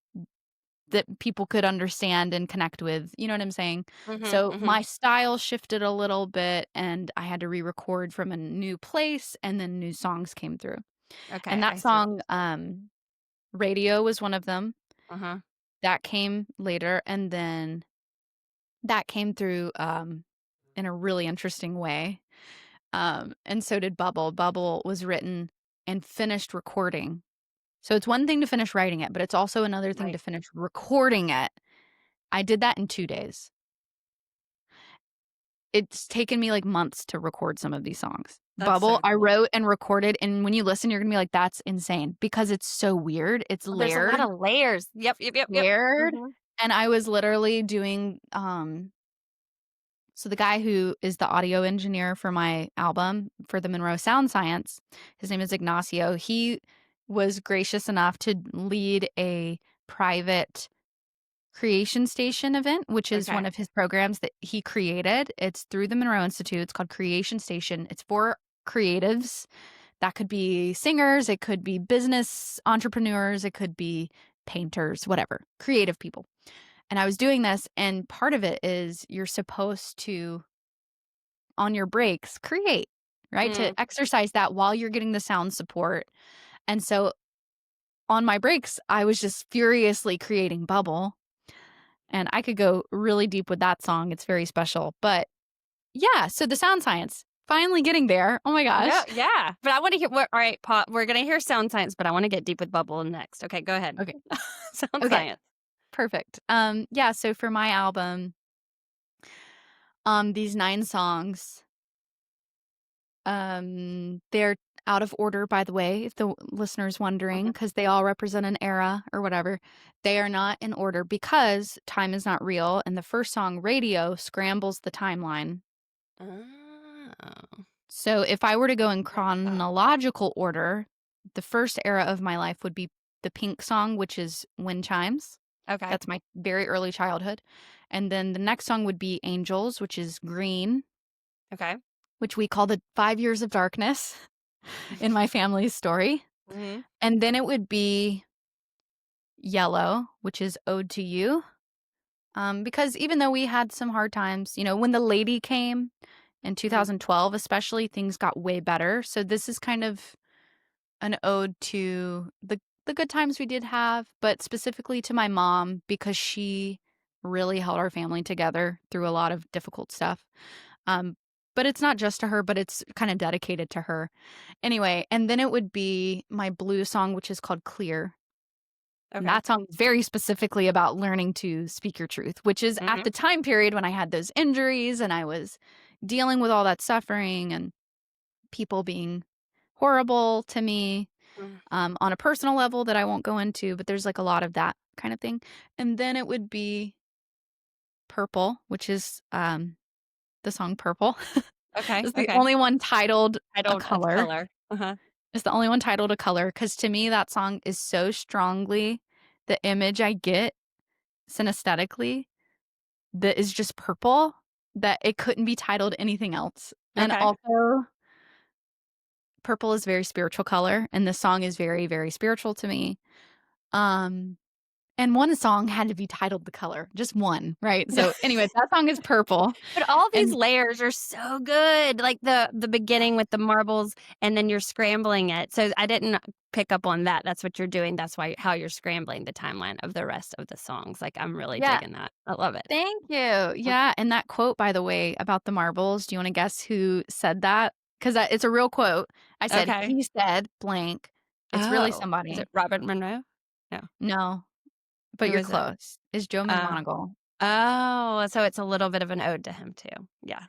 that people could understand and connect with, you know what I'm saying? mhm, So, mhm. my style shifted a little bit, and I had to re-record from a new place, and then new songs came through. Okay, And that I see. song, "Radio" was one of them. Uh-huh. That came later, and then that came through, in a really interesting way, and so did "Bubble." "Bubble" was written and finished recording. So, it's one thing to finish writing it, but it's also another thing to Right. finish recording it. I did that in 2 days. It's taken me, like, months to record some of these songs. That's Bubble, so I cool. wrote and recorded, and when you listen, you're gonna be like, "That's insane," because it's so weird. It's There's a lot layered, of layers. Yep, yep, yep, yep. layered, Mhm, and I was literally doing, so the guy who is the audio engineer for my album, for the Monroe Sound Science, his name is Ignacio. He was gracious enough to lead a private Creation Station event, which is one okay. of his programs that he created. It's through the Monroe Institute. It's called Creation Station. It's for creatives. That could be singers, it could be business entrepreneurs, it could be painters, whatever, creative people. And I was doing this, and part of it is you're supposed to, on your breaks, create, right? To Mm, exercise that while you're getting the sound support. And so on my breaks, I was just furiously creating Bubble. And I could go really deep with that song, it's very special, but yeah, so the sound science, finally getting there, oh my yeah, gosh. yeah, but I wanna hear what alright, Pa we're gonna hear sound science, but I wanna get deep with bubble next. Okay, go ahead. Okay, Sound okay, science. perfect. Yeah, so for my album, these 9 songs, they're out of order, by the way, if the listener's wondering, Mhm. because they all represent an era or whatever. They are not in order because time is not real, and the first song, "Radio," scrambles the timeline. Oh. So if I were to go in chronological order, the first era of my life would be the Pink song, which is Wind Chimes. Okay. That's my very early childhood. And then the next song would be Angels, which is Green, Okay. which we call the 5 Years of Darkness in my family's story. Mhm. And then it would be Yellow, which is Ode to You. Because even though we had some hard times, when the lady came in Mhm. 2012, especially, things got way better. So this is kind of an ode to the good times we did have, but specifically to my mom because she really held our family together through a lot of difficult stuff. Um, but it's not just to her, but it's kind of dedicated to her. Anyway, and then it would be my blue song, which is called Clear. And Okay. that song is very specifically about learning to speak your truth, which is at Mhm. the time period when I had those injuries and I was dealing with all that suffering and people being horrible to me, Mhm. on a personal level that I won't go into, but there's like a lot of that kind of thing. And then it would be Purple, which is the song Purple. Okay. It's the Okay. only one titled I a don't a color. color. Uh-huh. It's the only one titled a color because to me that song is so strongly the image I get synesthetically that is just purple that it couldn't be titled anything else. And Okay. also, purple is very spiritual color, and this song is very, very spiritual to me. Um, and one song had to be titled "The Color," just one, right? So, anyway, that song is purple, But all these and layers are so good, like the beginning with the marbles, and then you're scrambling it. So I didn't pick up on that. That's what you're doing. That's why how you're scrambling the timeline of the rest of the songs. Like, I'm really yeah, digging that. I love it. thank you. Yeah, and that quote, by the way, about the marbles, do you wanna guess who said that? 'Cause it's a real quote. I said, Okay. "He said blank." It's really Oh, is somebody. it Robert Monroe? No. No, but Who you're is it? close. It's Joe Uh, McMoneagle. oh, so it's a little bit of an ode to him too. Yeah.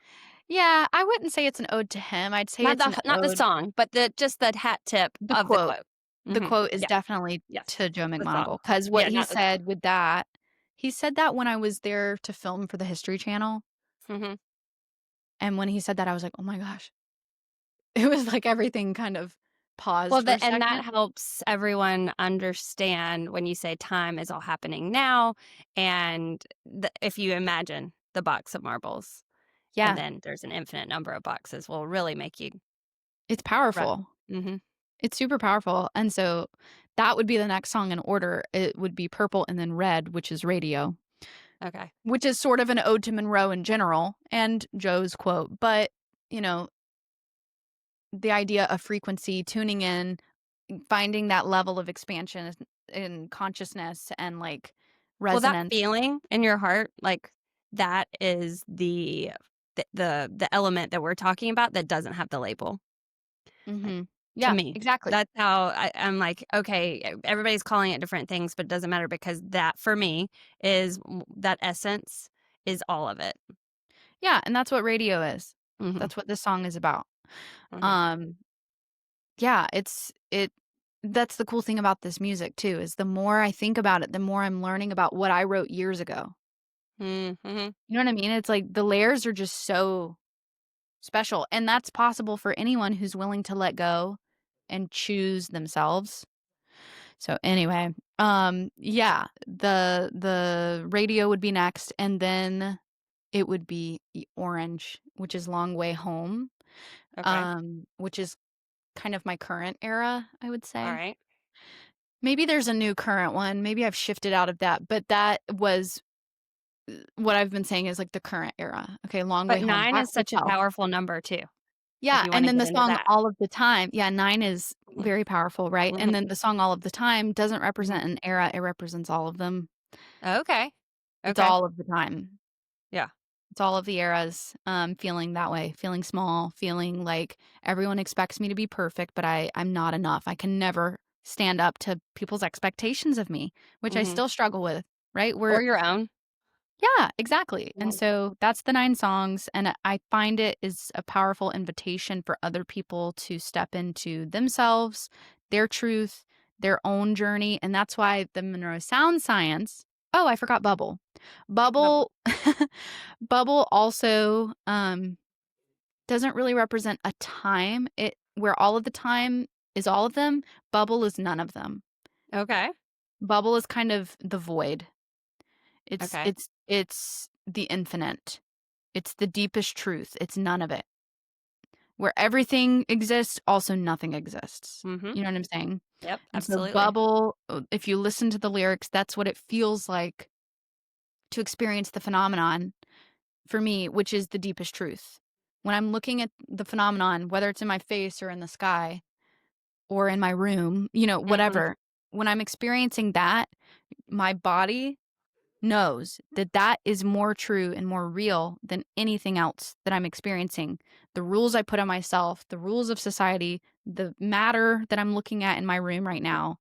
Yeah, I wouldn't say it's an ode to him, I'd say it's an Not the ode song, but the hat tip the of the quote. quote. The Mhm. quote is Yeah. definitely Yes. to Joe The song. McMoneagle, 'cause what Yeah, he not the song. said with that he said that when I was there to film for the History Channel, Mhm. and when he said that, I was like, "Oh my gosh." It was like everything kind of Well, paused for a and that second. helps everyone understand when you say time is all happening now, and if you imagine the box of marbles, and Yeah, then there's an infinite number of boxes, will really make you it's run. powerful. Mhm. It's super powerful, and so that would be the next song in order. It would be Purple and then Red, which is Radio, Okay. which is sort of an ode to Monroe in general and Joe's quote, but, you know, the idea of frequency, tuning in, finding that level of expansion in consciousness and, like, Well, that resonance. feeling in your heart, like, that is the element that we're talking about that doesn't have the label, like, Mhm. to Yeah, me. exactly. That's how I'm like, "Okay, everybody's calling it different things, but it doesn't matter because that, for me, is that essence is all of it." Yeah, and that's what radio is. Mhm, That's what this song is about. mhm, Um, yeah, that's the cool thing about this music too, is the more I think about it, the more I'm learning about what I wrote years ago. mhm. You know what I mean? It's like the layers are just so special, and that's possible for anyone who's willing to let go and choose themselves. So anyway, yeah, the radio would be next, and then it would be Orange, which is Long Way Home, Okay, which is kind of my current era, I would say. alright. Maybe there's a new current one. Maybe I've shifted out of that, but that was what I've been saying is like the current era. Okay, Long Way But Home, 9 that is such a hotel. powerful number too, if Yeah, you and wanna then get the into song that. All of the Time. Yeah, 9 is Mhm, very powerful, right? And mhm, then the song All of the Time doesn't mhm. represent an era, it represents all of them. Okay, It's okay, all of the time. yeah, It's all of the eras, feeling that way, feeling small, feeling like everyone expects me to be perfect, but I'm not enough. I can never stand up to people's expectations of me, which I mhm. still struggle with, right? Or your own. Yeah, exactly. And Mhm, so that's the 9 songs, and I find it is a powerful invitation for other people to step into themselves, their truth, their own journey, and that's why the Monroe Sound Science. Oh, I forgot Bubble. bubble. Bubble Bubble also, doesn't really represent a time. It where all of the time is all of them, bubble is none of them. Okay. Bubble is kind of the void. It's Okay. it's it's the infinite. It's the deepest truth. It's none of it. Where everything exists, also nothing exists. Mm-hmm. You know what I'm saying? Yep. And so Absolutely. bubble, if you listen to the lyrics, that's what it feels like to experience the phenomenon for me, which is the deepest truth. When I'm looking at the phenomenon, whether it's in my face or in the sky or in my room, Mm-hmm. whatever, when I'm experiencing that, my body knows that that is more true and more real than anything else that I'm experiencing. The rules I put on myself, the rules of society, the matter that I'm looking at in my room right now,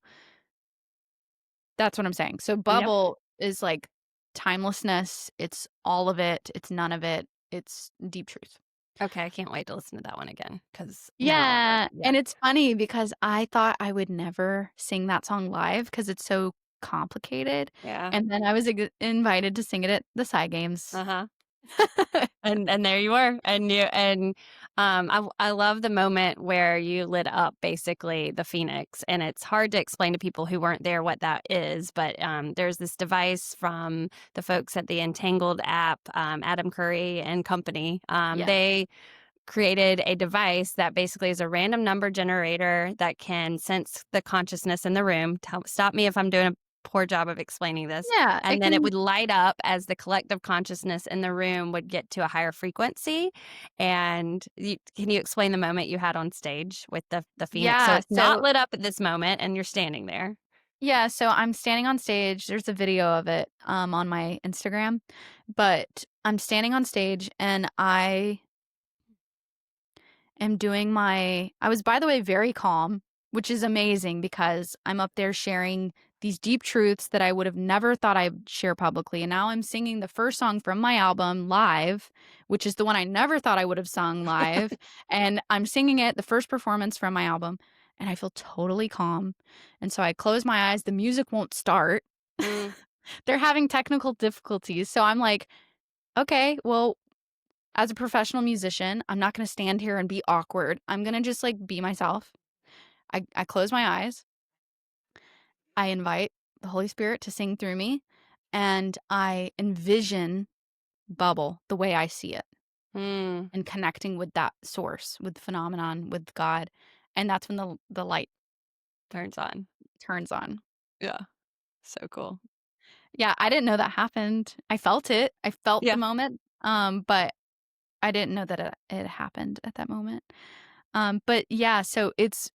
that's what I'm saying. So Yep. bubble is like timelessness. It's all of it. It's none of it. It's deep truth. Okay. I can't wait to listen to that one again because now, Yeah, yeah. and it's funny because I thought I would never sing that song live because it's so complicated, Yeah. and then I was invited to sing it at the Psy Games. Uh huh. And there you were, I love the moment where you lit up basically the phoenix, and it's hard to explain to people who weren't there what that is, but there's this device from the folks at the Entangled app, Adam Curry and company. Yes. They created a device that basically is a random number generator that can sense the consciousness in the room. Stop me if I'm doing a poor job of explaining this. Yeah, it And then it can would light up as the collective consciousness in the room would get to a higher frequency. And can you explain the moment you had on stage with the Phoenix? So yeah, it's not so lit up at this moment, and you're standing there. yeah, so I'm standing on stage, there's a video of it, on my Instagram, but I'm standing on stage and I am doing my I was, by the way, very calm, which is amazing because I'm up there sharing these deep truths that I would have never thought I'd share publicly. And now I'm singing the first song from my album live, which is the one I never thought I would have sung live. And I'm singing it, the first performance from my album, and I feel totally calm. And so I close my eyes, the music won't start. Mm, They're having technical difficulties. So I'm like, okay, well, as a professional musician, I'm not gonna stand here and be awkward. I'm gonna just, like, be myself. I close my eyes. I invite the Holy Spirit to sing through me, and I envision bubble the way I see it mm, and connecting with that source, with the phenomenon, with God, and that's when the light turns on. turns on. Yeah. So cool. Yeah, I didn't know that happened. I felt it. I felt the Yeah. moment, but I didn't know that it happened at that moment. But yeah, so it's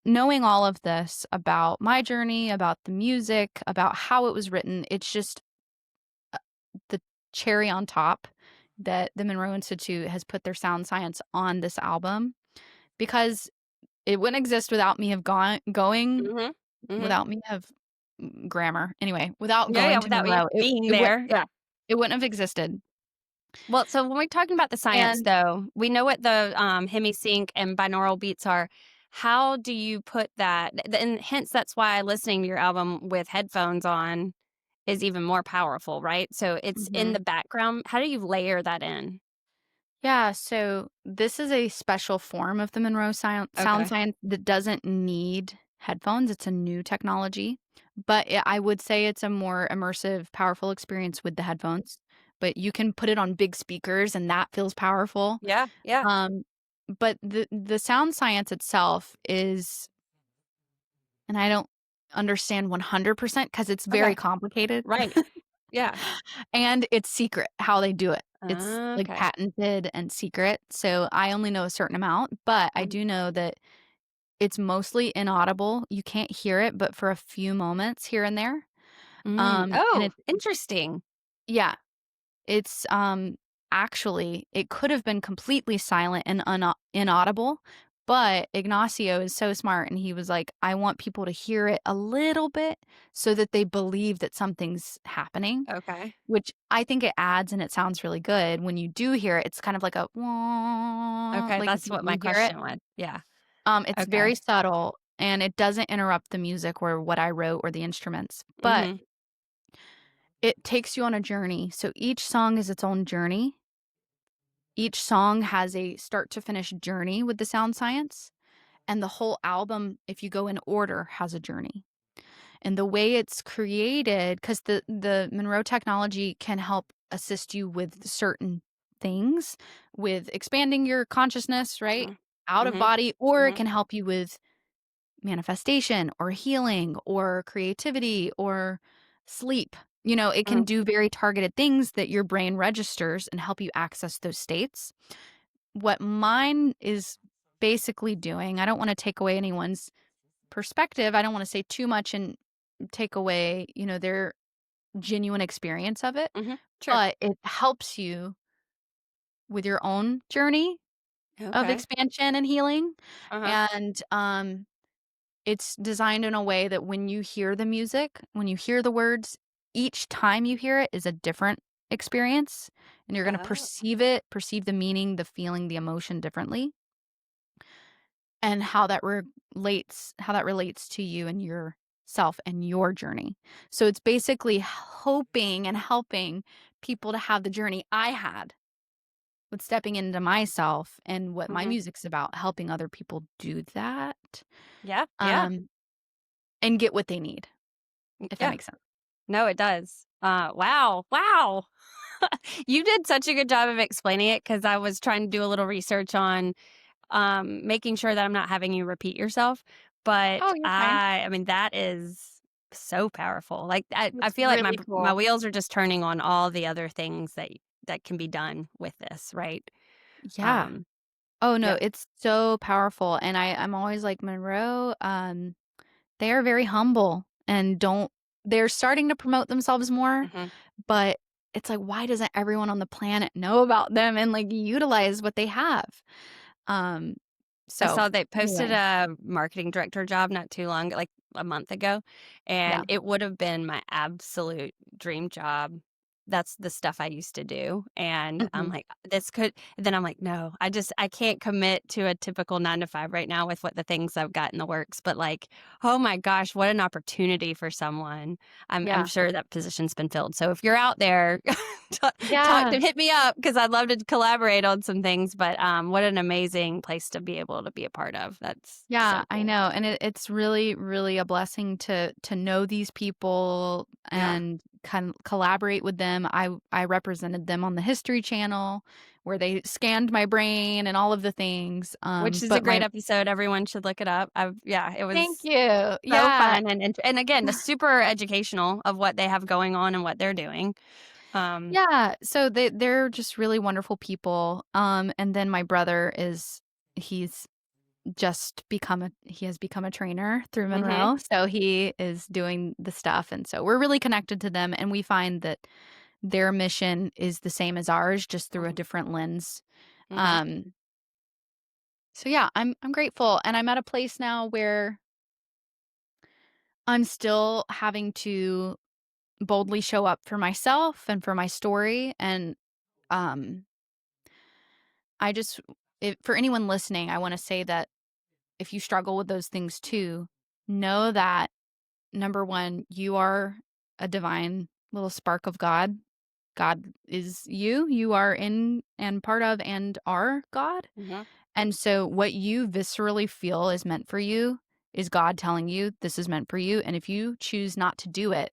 knowing all of this about my journey, about the music, about how it was written, it's just the cherry on top that the Monroe Institute has put their sound science on this album because it wouldn't exist without me have going Hmm. Hmm. without me have grammar anyway, without Yeah. Yeah. going to Without you Monroe, being there. Yeah. it wouldn't have existed. Well, so when we're talking about the science, And though, we know what the hemisync and binaural beats are. How do you put that? And hence, that's why listening to your album with headphones on is even more powerful, right? So it's in mhm. the background. How do you layer that in? Yeah, so this is a special form of the Monroe sound Okay. science that doesn't need headphones. It's a new technology, but I would say it's a more immersive, powerful experience with the headphones. But you can put it on big speakers, and that feels powerful. Yeah. Yeah. Um, but the sound science itself is, and I don't understand 100% because it's very Okay. complicated. Right. Yeah. And it's secret how they do it. It's, like, Okay. patented and secret, so I only know a certain amount, but I Mm. do know that it's mostly inaudible. You can't hear it, but for a few moments here and there. And Oh, it's interesting. yeah, it's, actually, it could have been completely silent and inaudible, but Ignacio is so smart, and he was like, "I want people to hear it a little bit so that they believe that something's happening." Okay. Which I think it adds and it sounds really good. When you do hear it, it's kind of like a "wah," Okay. like if That's you what my do hear it. question was. Yeah. It's Okay. very subtle and it doesn't interrupt the music or what I wrote or the instruments, but Mm-hmm. it takes you on a journey. So each song is its own journey, Each song has a start to finish journey with the sound science, and the whole album, if you go in order, has a journey. And the way it's created, because the Monroe technology can help assist you with certain things, with expanding your consciousness, right? Mhm. Out of Mhm. body, or it Mhm. can help you with manifestation or healing or creativity or sleep. It can Mm. do very targeted things that your brain registers and help you access those states. What mine is basically doing, I don't want to take away anyone's perspective. I don't want to say too much and take away, their genuine experience of it, Mhm. Sure. but it helps you with your own journey of Okay. expansion and healing. Uh-huh. And it's designed in a way that when you hear the music, when you hear the words, each time you hear it is a different experience, and you're going to Oh. perceive the meaning, the feeling, the emotion differently, and how that relates to you and yourself and your journey. So it's basically hoping and helping people to have the journey I had with stepping into myself and what my Mhm. music's about, helping other people do that, Yeah. Yeah. um, and get what they need, if that Yeah. makes sense. No, it does. Wow. Wow. You did such a good job of explaining it because I was trying to do a little research on making sure that I'm not having you repeat yourself. But Oh, you're fine. I mean, that is so powerful. Like I It's feel like really my cool. wheels are just turning on all the other things that can be done with this, right? Yeah. Um, Oh, no, yep. it's so powerful, and I'm always like, "Monroe, they are very humble and don't they're starting to promote themselves more, Mhm. but it's like, why doesn't everyone on the planet know about them and, like, utilize what they have?" Um, I so saw they posted anyway, a marketing director job not too long, like a month ago, yeah. and it would have been my absolute dream job. That's the stuff I used to do. And I'm Mhm. like, this could, then I'm like, no, I can't commit to a typical 9 to 5 right now with what the things I've got in the works. But like, oh my gosh, what an opportunity for someone. I'm Yeah. sure that position's been filled. So if you're out there, talk Yeah. to hit me up because I'd love to collaborate on some things. But what an amazing place to be able to be a part of. That's Yeah, so I cool. know, and it's really, really a blessing to know these people Yeah. and collaborate with them. I represented them on the History Channel where they scanned my brain and all of the things. Which is a But great my episode. Everyone should look it up. Yeah, it Thank was you. so Yeah. fun and again, the super educational of what they have going on and what they're doing. Um, Yeah, so they're just really wonderful people. And then my brother he's he has become a trainer through mhm, Monroe, so he is doing the stuff, and so we're really connected to them, and we find that their mission is the same as ours, just through a mhm, different lens. mhm, Um, so yeah, I'm grateful, and I'm at a place now where I'm still having to boldly show up for myself and for my story, and um, I just for anyone listening, I want to say that if you struggle with those things too, know that number one, you are a divine little spark of God. God is you. You are in and part of and are God. mhm, And so what you viscerally feel is meant for you is God telling you this is meant for you. And if you choose not to do it,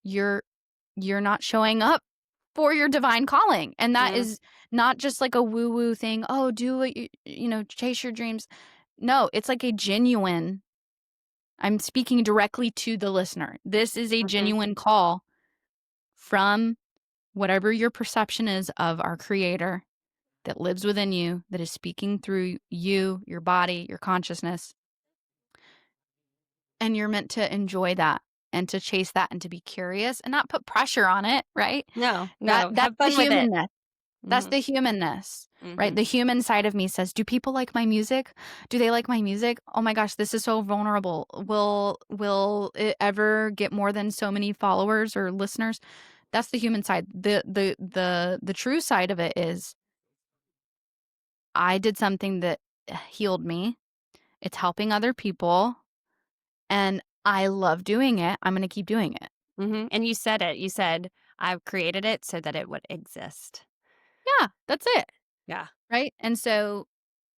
you're you're not showing up for your divine calling. And that mm, is not just like a woo-woo thing. Oh, do what chase your dreams. No, it's like a genuine I'm speaking directly to the listener. This is a mhm, genuine call from whatever your perception is of our creator that lives within you, that is speaking through you, your body, your consciousness. And you're meant to enjoy that and to chase that and to be curious and not put pressure on it, right? no, That no, that's have the fun with it. humanness. That's Mhm, the humanness, right? mhm, The human side of me says, "Do people like my music? Do they like my music? Oh my gosh, this is so vulnerable. Will it ever get more than so many followers or listeners?" That's the human side. The true side of it is I did something that healed me. It's helping other people and I love doing it. I'm going to keep doing it. mhm, and you said it. You said, "I've created it so that it would exist." Yeah, that's it, Yeah. right? And so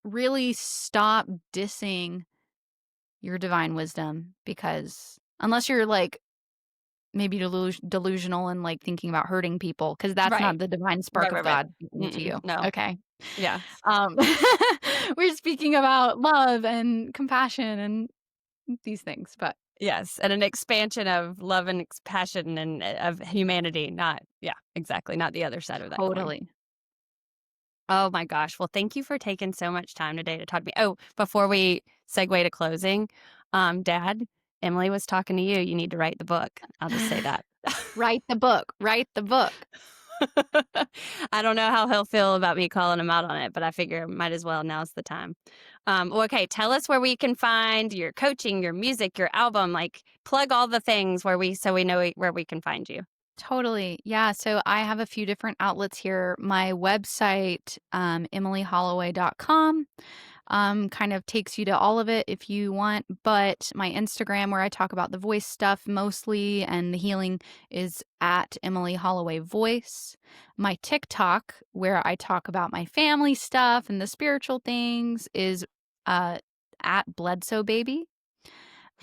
really stop dissing your divine wisdom because unless you're like maybe delusional and like thinking about hurting people, because that's Right. not the divine spark Right, of right, right. God speaking to Mm-mm, you. no. Okay. Yeah. Um, we're speaking about love and compassion and these things, but Yes, and an expansion of love and passion and of humanity, not yeah, exactly, not the other side of that coin. totally. Oh my gosh. Well, thank you for taking so much time today to talk to me. Oh, before we segue to closing, Dad, Emily was talking to you. You need to write the book. I'll just say that. Write the book. Write the book. I don't know how he'll feel about me calling him out on it, but I figure might as well. Now's the time. Well, okay, tell us where we can find your coaching, your music, your album. Like, plug all the things where we know where we can find you. Totally. Yeah. So I have a few different outlets here. My website, emilyholloway.com, kind of takes you to all of it if you want. But my Instagram, where I talk about the voice stuff mostly and the healing, is at Emily Holloway Voice. My TikTok, where I talk about my family stuff and the spiritual things, is uh, at Bledsoe Baby.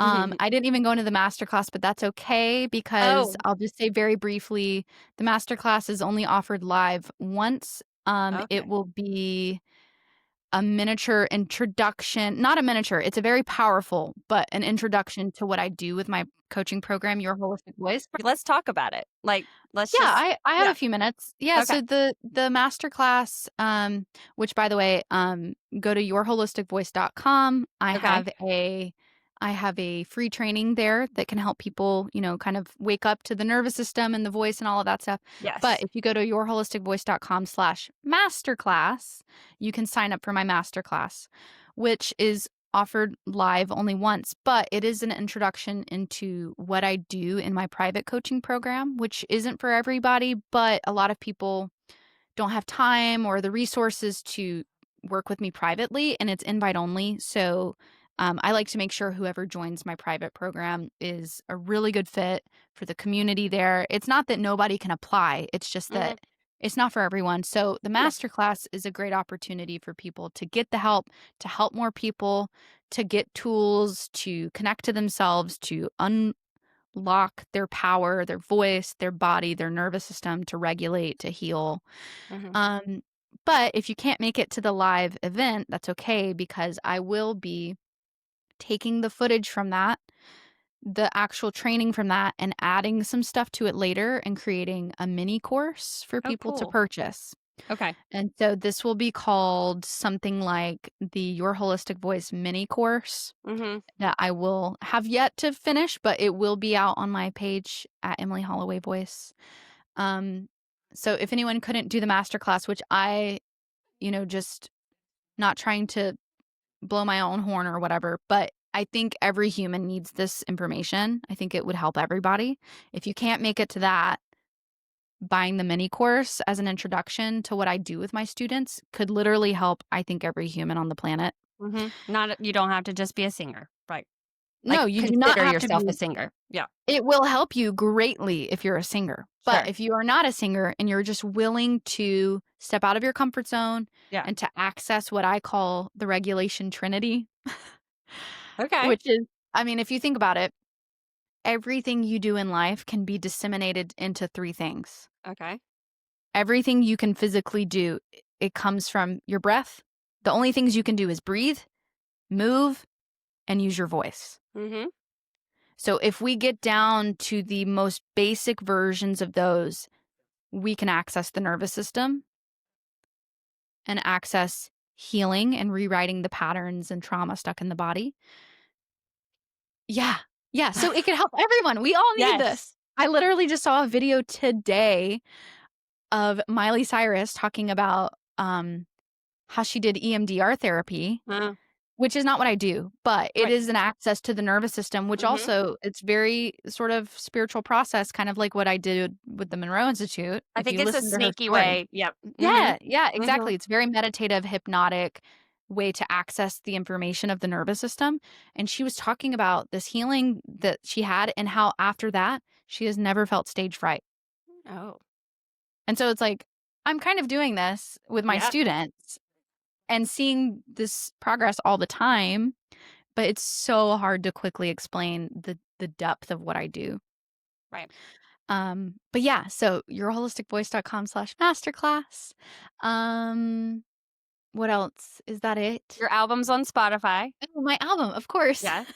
I didn't even go into the masterclass, but that's okay because Oh, I'll just say very briefly, the masterclass is only offered live once. It okay. will be a miniature introduction, not a miniature, it's a very powerful, but an introduction to what I do with my coaching program, Your Holistic Voice. Let's talk about it. Like, let's Yeah, just, I have a yeah. few minutes. Yeah, Okay. so the masterclass, which by the way, go to yourholisticvoice.com. Okay. I have a free training there that can help people, kind of wake up to the nervous system and the voice and all of that stuff. But Yes. if you go to yourholisticvoice.com/masterclass, you can sign up for my masterclass, which is offered live only once, but it is an introduction into what I do in my private coaching program, which isn't for everybody, but a lot of people don't have time or the resources to work with me privately, and it's invite only. So I like to make sure whoever joins my private program is a really good fit for the community there. It's not that nobody can apply, it's just Hmm. that it's not for everyone. So the Yeah. masterclass is a great opportunity for people to get the help, to help more people, to get tools, to connect to themselves, to unlock their power, their voice, their body, their nervous system, to regulate, to heal. Hmm. um, but if you can't make it to the live event, that's okay because I will be taking the footage from that, the actual training from that, and adding some stuff to it later and creating a mini course for Oh, people to cool. purchase. Okay. And so this will be called something like the Your Holistic Voice mini course Hmm. that I will have yet to finish, but it will be out on my page at Emily Holloway Voice. Um, so if anyone couldn't do the masterclass, which just not trying to blow my own horn or whatever, but I think every human needs this information. I think it would help everybody. If you can't make it to that, buying the mini course as an introduction to what I do with my students could literally help, I think, every human on the planet. Hmm. Not, you don't have to just be a singer. Right. No, Like, you do not consider have to yourself a be. singer. Yeah. It will help you greatly if you're a singer. But Sure. if you are not a singer and you're just willing to step out of your comfort zone Yeah. and to access what I call the regulation trinity, Okay. which is, I mean, if you think about it, everything you do in life can be disseminated into three things. Okay. Everything you can physically do, it comes from your breath. The only things you can do is breathe, move, and use your voice. Hmm. So if we get down to the most basic versions of those, we can access the nervous system and access healing and rewriting the patterns and trauma stuck in the body. Yeah. Yeah. So it can help everyone. We all need this. Yes. I literally just saw a video today of Miley Cyrus talking about how she did EMDR therapy, Uh, which is not what I do, but it right. is an access to the nervous system, which Hmm. also it's very sort of spiritual process, kind of like what I did with the Monroe Institute. I If think you it's a listen to her sneaky story. way. Yep. Hmm. Yeah, yeah, Hmm. exactly. It's very meditative, hypnotic way to access the information of the nervous system. And she was talking about this healing that she had and how after that, she has never felt stage fright. Oh. And so it's like, I'm kind of doing this with my Yeah. students and seeing this progress all the time, but it's so hard to quickly explain the depth of what I do. Right. But yeah, so yourholisticvoice.com/masterclass. Um, what else? Is that it? Your album's on Spotify. Oh, my album, of course. Yes.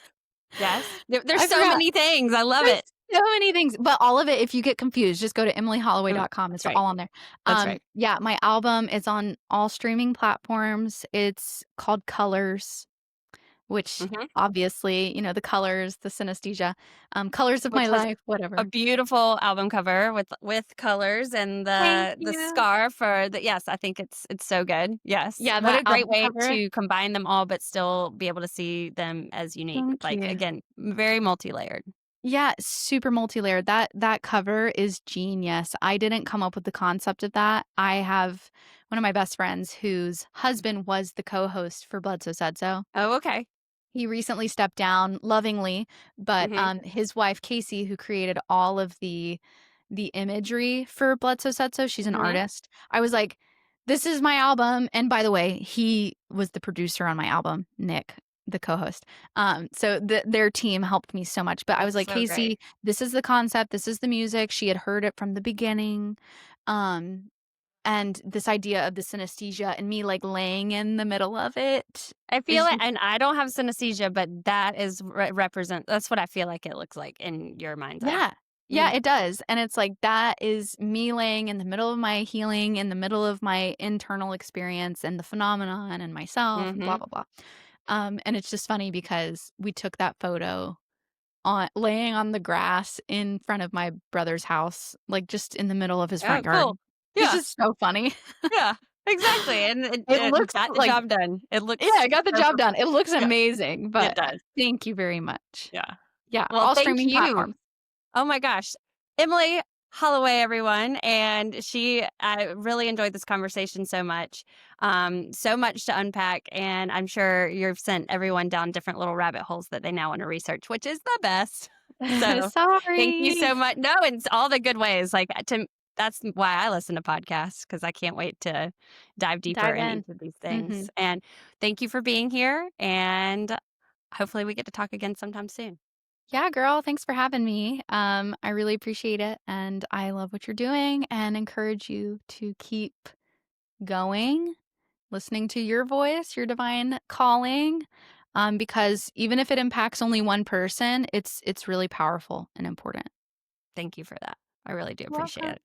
Yes. There's I so forgot. many things. I love There's it. so many things, but all of it, if you get confused, just go to Mm, emilyholloway.com. It's that's right. all on there. That's right. Yeah, my album is on all streaming platforms. It's called Colors, which Mhm. obviously, the colors, the synesthesia, colors of my Which has life, a whatever. beautiful album cover with colors and Thank the you. scarf or the yes, I think it's so good. Yes. Yeah, What that a great album way cover. to combine them all, but still be able to see them as unique. Thank Like, you. again, very multi-layered. Yeah, super multi-layered. That cover is genius. I didn't come up with the concept of that. I have one of my best friends whose husband was the co-host for Bledsoe Said So. Oh, okay. He recently stepped down lovingly, but, Mhm. his wife, Casey, who created all of the imagery for Bledsoe Said So, she's an Mhm. artist. I was like, "This is my album," and by the way, he was the producer on my album, Nick, the co-host. So their team helped me so much, but I was like, So great. "Casey, this is the concept, this is the music." She had heard it from the beginning, um, and this idea of the synesthesia and me, like, laying in the middle of it I feel is it, just and I don't have synesthesia, but that is represent that's what I feel like it looks like in your mind's eye. yeah. Yeah, Mhm. it does, and it's like, that is me laying in the middle of my healing, in the middle of my internal experience and the phenomenon and myself and blah, Mhm. blah, blah. And it's just funny because we took that photo on laying on the grass in front of my brother's house, like, just in the middle of his Oh, front cool. yard. It's Yeah. just so funny. Yeah. Exactly, and It it looks got the like job done. It yeah, looks I got the so job done. perfect. It looks Yeah, amazing, it but, does. thank you very much. Yeah. Yeah, Well, all thank streaming you. platforms. Oh my gosh. Emily Holloway, everyone. And I really enjoyed this conversation so much to unpack. And I'm sure you've sent everyone down different little rabbit holes that they now want to research, which is the best. So thank you Sorry. so much. No, it's all the good ways. That's why I listen to podcasts because I can't wait to dive deeper Dive in in. each of these Mhm. things. And thank you for being here. And hopefully we get to talk again sometime soon. Yeah, girl, thanks for having me. I really appreciate it, and I love what you're doing and encourage you to keep going, listening to your voice, your divine calling, because even if it impacts only one person, it's really powerful and important. Thank you for that. I really do You're appreciate welcome. it.